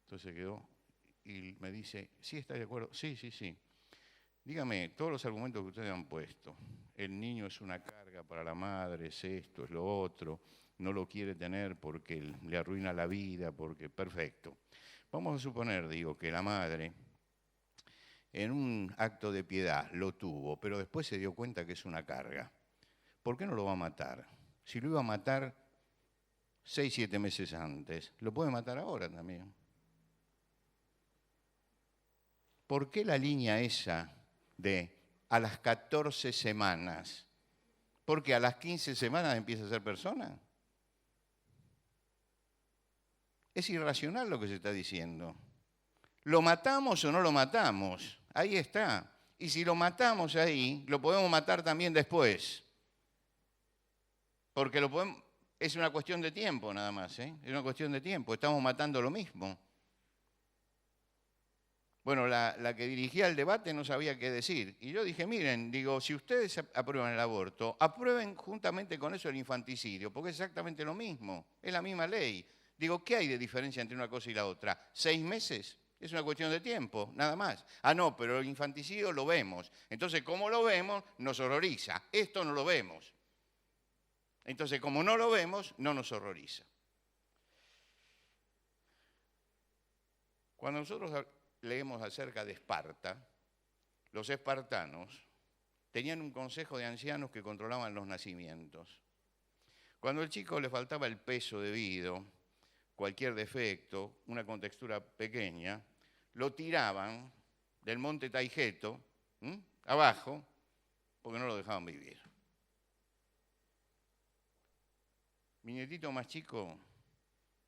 Entonces quedó y me dice, ¿sí está de acuerdo? Sí, sí, sí. Dígame, todos los argumentos que ustedes han puesto. El niño es una carga para la madre, es esto, es lo otro. No lo quiere tener porque le arruina la vida, porque perfecto. Vamos a suponer, digo, que la madre en un acto de piedad lo tuvo, pero después se dio cuenta que es una carga. ¿Por qué no lo va a matar? Si lo iba a matar 6, 7 meses antes, lo puede matar ahora también. ¿Por qué la línea esa de a las 14 semanas? Porque a las 15 semanas empieza a ser persona. Es irracional lo que se está diciendo. ¿Lo matamos o no lo matamos? Ahí está. Y si lo matamos ahí, lo podemos matar también después. Porque es una cuestión de tiempo nada más, ¿eh? Es una cuestión de tiempo. Estamos matando lo mismo. Bueno, la que dirigía el debate no sabía qué decir. Y yo dije, miren, digo, si ustedes aprueban el aborto, aprueben juntamente con eso el infanticidio, porque es exactamente lo mismo. Es la misma ley. Digo, ¿qué hay de diferencia entre una cosa y la otra? ¿6 meses? Es una cuestión de tiempo, nada más. Ah, no, pero el infanticidio lo vemos. Entonces, como lo vemos, nos horroriza. Esto no lo vemos. Entonces, como no lo vemos, no nos horroriza. Cuando nosotros leemos acerca de Esparta, los espartanos tenían un consejo de ancianos que controlaban los nacimientos. Cuando al chico le faltaba el peso debido, cualquier defecto, una contextura pequeña, lo tiraban del monte Taigeto abajo porque no lo dejaban vivir. Mi nietito más chico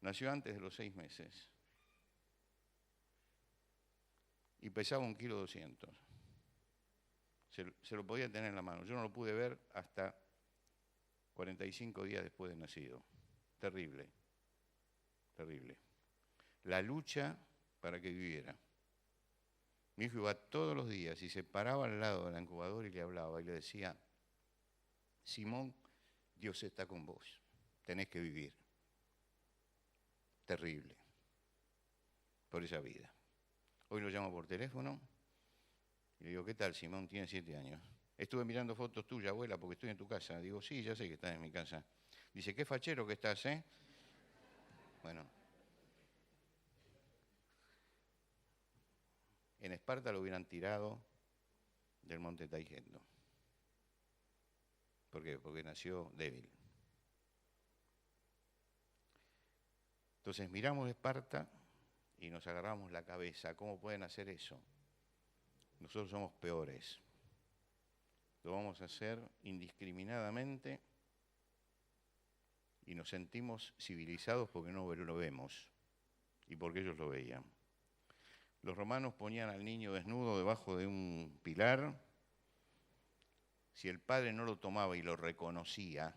nació antes de los 6 meses y pesaba 1,2 kg. Se lo podía tener en la mano. Yo no lo pude ver hasta 45 días después de nacido. Terrible, terrible. La lucha para que viviera. Mi hijo iba todos los días y se paraba al lado de la incubadora y le hablaba y le decía, Simón, Dios está con vos, tenés que vivir. Terrible, por esa vida. Hoy lo llamo por teléfono y le digo, ¿qué tal, Simón? Tiene 7 años. Estuve mirando fotos tuyas, abuela, porque estoy en tu casa. Digo, sí, ya sé que estás en mi casa. Dice, qué fachero que estás, ¿eh? Bueno. En Esparta lo hubieran tirado del monte Taigeto. ¿Por qué? Porque nació débil. Entonces miramos Esparta y nos agarramos la cabeza. ¿Cómo pueden hacer eso? Nosotros somos peores. Lo vamos a hacer indiscriminadamente y nos sentimos civilizados porque no lo vemos y porque ellos lo veían. Los romanos ponían al niño desnudo debajo de un pilar. Si el padre no lo tomaba y lo reconocía,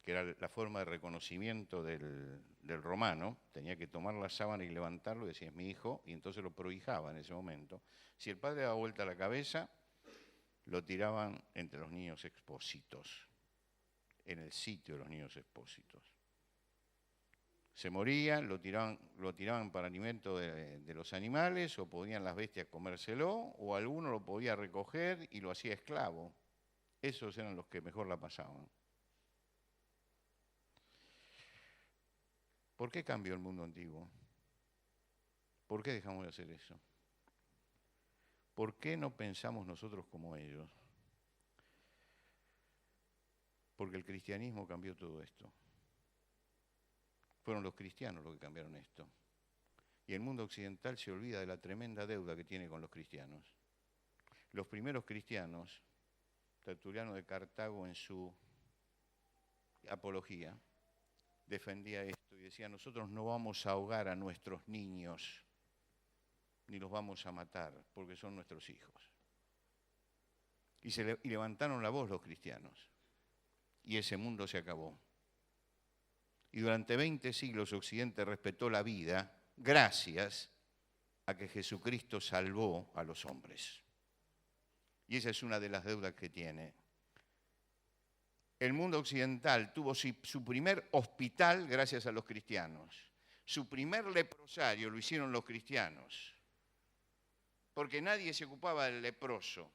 que era la forma de reconocimiento del romano, tenía que tomar la sábana y levantarlo y decía, es mi hijo, y entonces lo prohijaba en ese momento. Si el padre daba vuelta la cabeza, lo tiraban entre los niños expósitos, en el sitio de los niños expósitos. Se moría, lo tiraban para alimento de los animales, o podían las bestias comérselo, o alguno lo podía recoger y lo hacía esclavo. Esos eran los que mejor la pasaban. ¿Por qué cambió el mundo antiguo? ¿Por qué dejamos de hacer eso? ¿Por qué no pensamos nosotros como ellos? Porque el cristianismo cambió todo esto. Fueron los cristianos los que cambiaron esto. Y el mundo occidental se olvida de la tremenda deuda que tiene con los cristianos. Los primeros cristianos, Tertuliano de Cartago en su apología, defendía esto y decía: nosotros no vamos a ahogar a nuestros niños, ni los vamos a matar, porque son nuestros hijos. Y levantaron la voz los cristianos, y ese mundo se acabó. Y durante 20 siglos Occidente respetó la vida gracias a que Jesucristo salvó a los hombres. Y esa es una de las deudas que tiene. El mundo occidental tuvo su primer hospital gracias a los cristianos. Su primer leprosario lo hicieron los cristianos, porque nadie se ocupaba del leproso.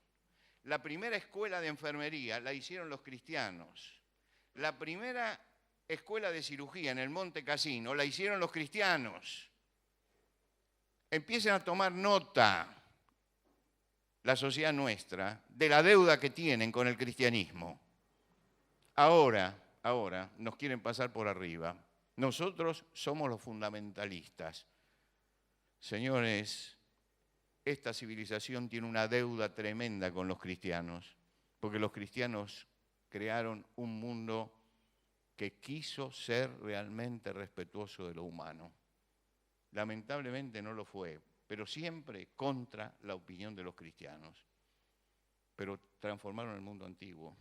La primera escuela de enfermería la hicieron los cristianos. La primera escuela de cirugía en el Monte Cassino la hicieron los cristianos. Empiecen a tomar nota, la sociedad nuestra, de la deuda que tienen con el cristianismo. Ahora nos quieren pasar por arriba. Nosotros somos los fundamentalistas. Señores, esta civilización tiene una deuda tremenda con los cristianos, porque los cristianos crearon un mundo que quiso ser realmente respetuoso de lo humano. Lamentablemente no lo fue, pero siempre contra la opinión de los cristianos. Pero transformaron el mundo antiguo.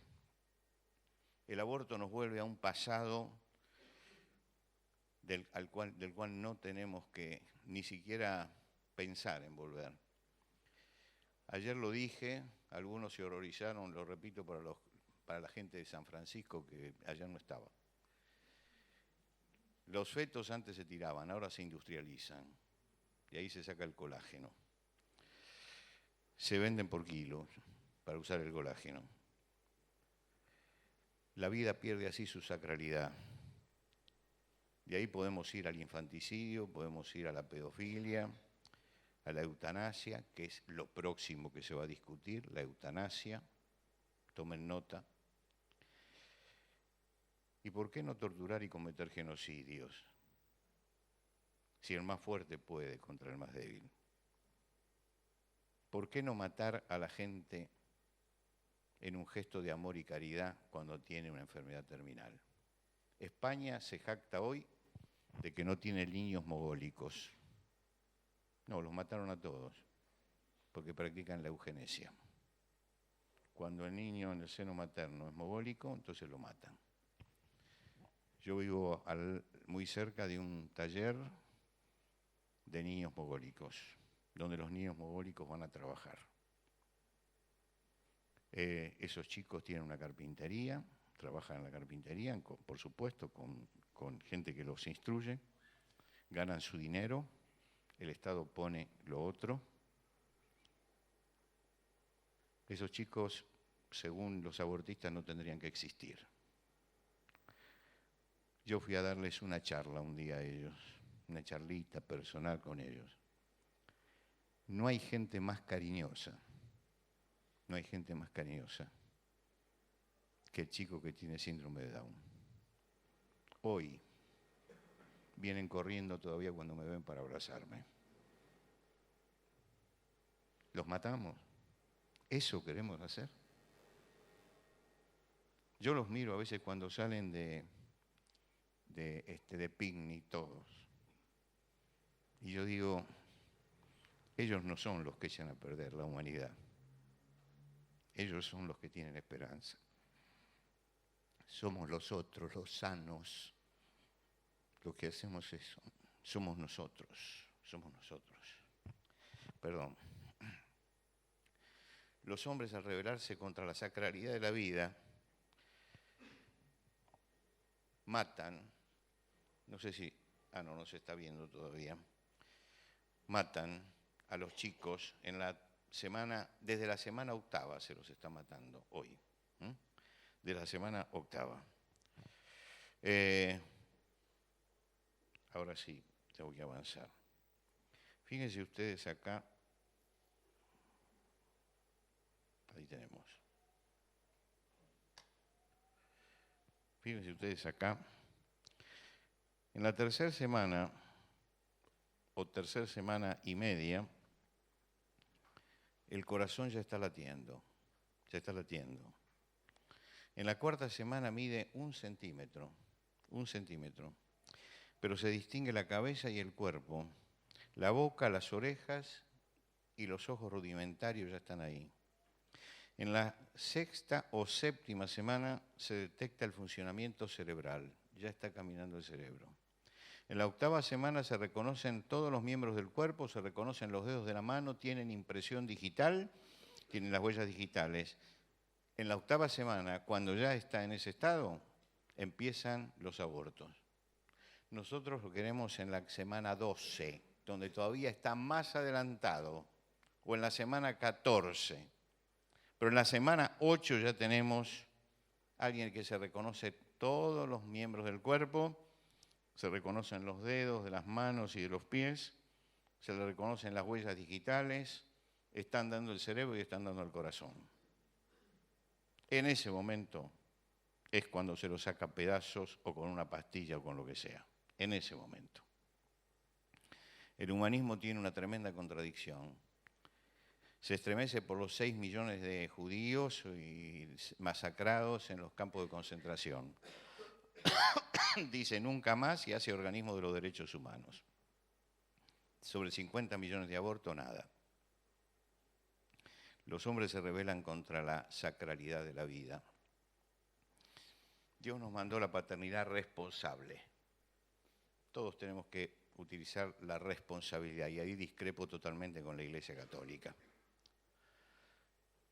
El aborto nos vuelve a un pasado del cual no tenemos que ni siquiera pensar en volver. Ayer lo dije, algunos se horrorizaron, lo repito para la gente de San Francisco que ayer no estaba. Los fetos antes se tiraban, ahora se industrializan y ahí se saca el colágeno. Se venden por kilos para usar el colágeno. La vida pierde así su sacralidad. De ahí podemos ir al infanticidio, podemos ir a la pedofilia, a la eutanasia, que es lo próximo que se va a discutir, la eutanasia. Tomen nota. ¿Y por qué no torturar y cometer genocidios? Si el más fuerte puede contra el más débil. ¿Por qué no matar a la gente en un gesto de amor y caridad cuando tiene una enfermedad terminal? España se jacta hoy de que no tiene niños mogólicos. No, los mataron a todos, porque practican la eugenesia. Cuando el niño en el seno materno es mogólico, entonces lo matan. Yo vivo muy cerca de un taller de niños mogólicos, donde los niños mogólicos van a trabajar. Esos chicos tienen una carpintería, trabajan en la carpintería, por supuesto, con gente que los instruye, ganan su dinero, el Estado pone lo otro. Esos chicos, según los abortistas, no tendrían que existir. Yo fui a darles una charla un día a ellos, una charlita personal con ellos. No hay gente más cariñosa, no hay gente más cariñosa que el chico que tiene síndrome de Down. Hoy vienen corriendo todavía cuando me ven para abrazarme. ¿Los matamos? ¿Eso queremos hacer? Yo los miro a veces cuando salen de picnic todos. Y yo digo, ellos no son los que echan a perder la humanidad. Ellos son los que tienen esperanza. Somos los otros, los sanos. Lo que hacemos es, somos nosotros. Perdón. los hombres al rebelarse contra la sacralidad de la vida, matan, no sé si, no se está viendo todavía, matan a los chicos en la semana, desde la semana octava se los está matando hoy, de la semana octava. Ahora sí, tengo que avanzar. Fíjense ustedes acá, ahí tenemos. Fíjense ustedes acá, en la tercera semana, o tercera semana y media, el corazón ya está latiendo, ya está latiendo. En la cuarta semana mide 1 centímetro, pero se distingue la cabeza y el cuerpo, la boca, las orejas y los ojos rudimentarios ya están ahí. En la sexta o séptima semana se detecta el funcionamiento cerebral, ya está caminando el cerebro. En la octava semana se reconocen todos los miembros del cuerpo, se reconocen los dedos de la mano, tienen impresión digital, tienen las huellas digitales. En la octava semana, cuando ya está en ese estado, empiezan los abortos. Nosotros lo queremos en la semana 12, donde todavía está más adelantado, o en la semana 14. Pero en la semana 8 ya tenemos a alguien que se reconoce todos los miembros del cuerpo, se reconocen los dedos de las manos y de los pies, se le reconocen las huellas digitales, están dando el cerebro y están dando el corazón. En ese momento es cuando se lo saca a pedazos o con una pastilla o con lo que sea. En ese momento. El humanismo tiene una tremenda contradicción. Se estremece por los 6 millones de judíos masacrados en los campos de concentración. Dice nunca más y hace organismo de los derechos humanos. Sobre 50 millones de abortos, nada. Los hombres se rebelan contra la sacralidad de la vida. Dios nos mandó la paternidad responsable. Todos tenemos que utilizar la responsabilidad y ahí discrepo totalmente con la Iglesia Católica.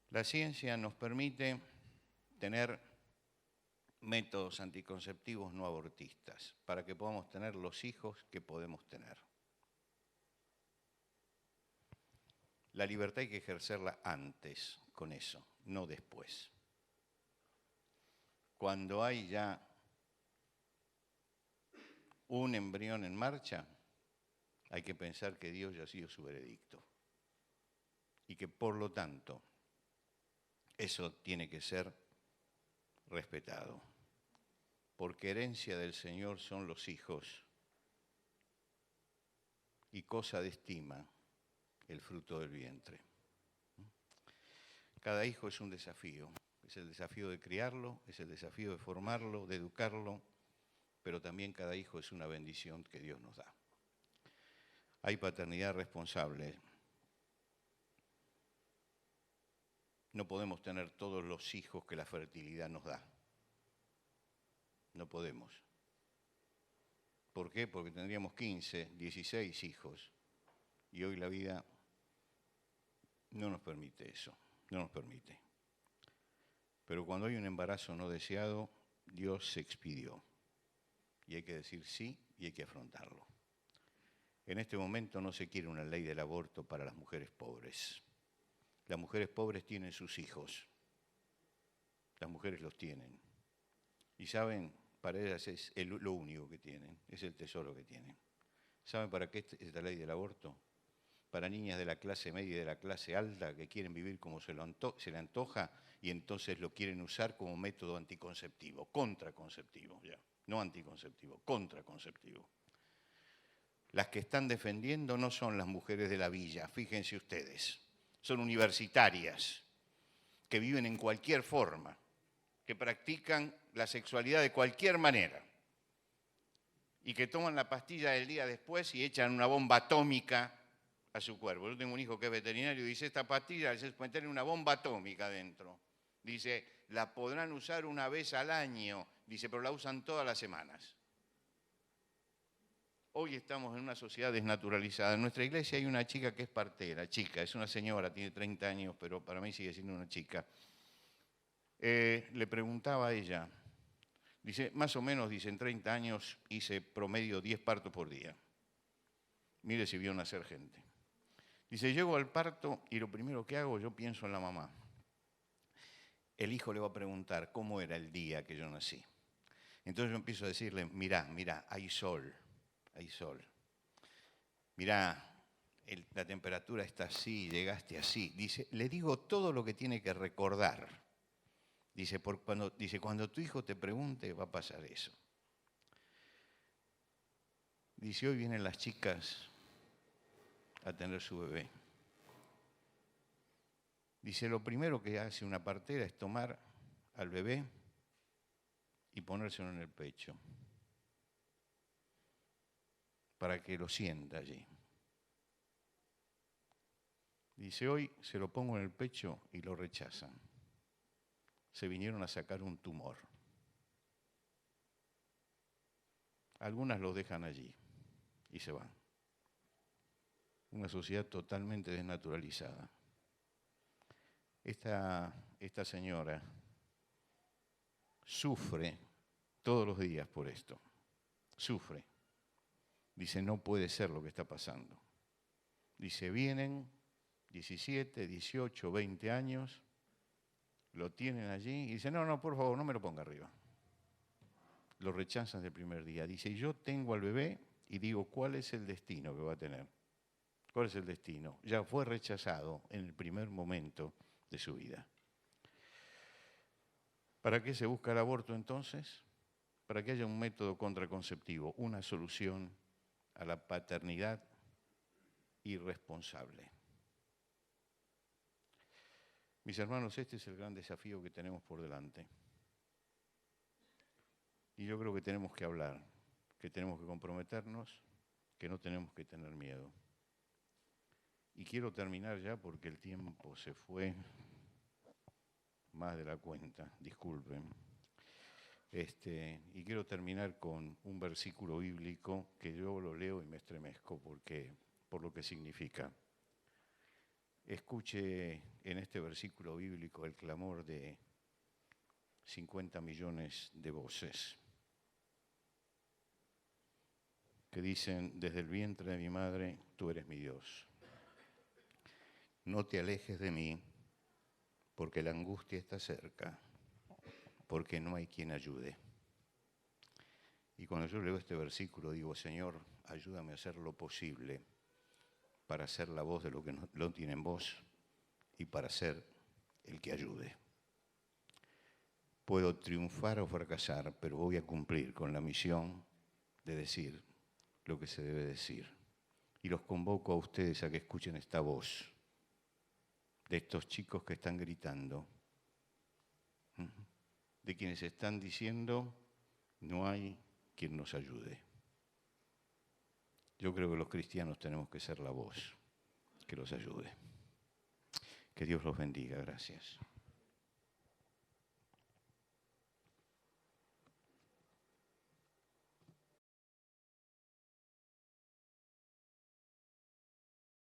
La ciencia nos permite tener métodos anticonceptivos no abortistas para que podamos tener los hijos que podemos tener. La libertad hay que ejercerla antes con eso, no después. Cuando hay ya un embrión en marcha, hay que pensar que Dios ya ha sido su veredicto y que por lo tanto eso tiene que ser respetado, porque herencia del Señor son los hijos y cosa de estima el fruto del vientre. Cada hijo es un desafío, es el desafío de criarlo, es el desafío de formarlo, de educarlo, pero también cada hijo es una bendición que Dios nos da. Hay paternidad responsable. No podemos tener todos los hijos que la fertilidad nos da. No podemos. ¿Por qué? Porque tendríamos 15, 16 hijos. Y hoy la vida no nos permite eso, no nos permite. Pero cuando hay un embarazo no deseado, Dios se expidió. Y hay que decir sí y hay que afrontarlo. En este momento no se quiere una ley del aborto para las mujeres pobres. Las mujeres pobres tienen sus hijos. Las mujeres los tienen. Y saben, para ellas es lo único que tienen, es el tesoro que tienen. ¿Saben para qué es esta ley del aborto? Para niñas de la clase media y de la clase alta que quieren vivir como se le antoja y entonces lo quieren usar como método anticonceptivo, contraconceptivo, ya, no anticonceptivo, contraconceptivo. Las que están defendiendo no son las mujeres de la villa, fíjense ustedes, son universitarias que viven en cualquier forma, que practican la sexualidad de cualquier manera y que toman la pastilla del día después y echan una bomba atómica a su cuerpo. Yo tengo un hijo que es veterinario y dice, esta pastilla es meterle una bomba atómica dentro. Dice, la podrán usar una vez al año, dice, pero la usan todas las semanas. hoy estamos en una sociedad desnaturalizada. En nuestra iglesia hay una chica que es partera, chica, es una señora, tiene 30 años, pero para mí sigue siendo una chica. Le preguntaba a ella, dice, más o menos, dice, en 30 años hice promedio 10 partos por día. Mire si vio nacer gente. Dice, llego al parto y lo primero que hago, yo pienso en la mamá. El hijo le va a preguntar cómo era el día que yo nací. Entonces yo empiezo a decirle, mirá, hay sol, hay sol. Mirá, la temperatura está así, llegaste así. Dice, le digo todo lo que tiene que recordar. Dice, cuando tu hijo te pregunte, va a pasar eso. Dice, hoy vienen las chicas a tener su bebé. Dice, lo primero que hace una partera es tomar al bebé y ponérselo en el pecho para que lo sienta allí. Dice, hoy se lo pongo en el pecho y lo rechazan. Se vinieron a sacar un tumor. Algunas lo dejan allí y se van. Una sociedad totalmente desnaturalizada. Esta señora sufre todos los días por esto. Sufre. Dice, no puede ser lo que está pasando. Dice, vienen 17, 18, 20 años, lo tienen allí y dice, no, por favor, no me lo ponga arriba. Lo rechazan del primer día. Dice, yo tengo al bebé y digo, ¿cuál es el destino que va a tener? ¿Cuál es el destino? Ya fue rechazado en el primer momento de su vida. ¿Para qué se busca el aborto entonces? Para que haya un método contraconceptivo, una solución a la paternidad irresponsable. Mis hermanos, este es el gran desafío que tenemos por delante. Y yo creo que tenemos que hablar, que tenemos que comprometernos, que no tenemos que tener miedo. Y quiero terminar ya porque el tiempo se fue más de la cuenta, disculpen. Y quiero terminar con un versículo bíblico que yo lo leo y me estremezco por lo que significa. Escuche en este versículo bíblico el clamor de 50 millones de voces que dicen, desde el vientre de mi madre, tú eres mi Dios. No te alejes de mí, porque la angustia está cerca, porque no hay quien ayude. Y cuando yo leo este versículo digo, Señor, ayúdame a hacer lo posible para ser la voz de lo que no tienen voz y para ser el que ayude. Puedo triunfar o fracasar, pero voy a cumplir con la misión de decir lo que se debe decir. Y los convoco a ustedes a que escuchen esta voz de estos chicos que están gritando, de quienes están diciendo, no hay quien nos ayude. Yo creo que los cristianos tenemos que ser la voz que los ayude. Que Dios los bendiga. Gracias.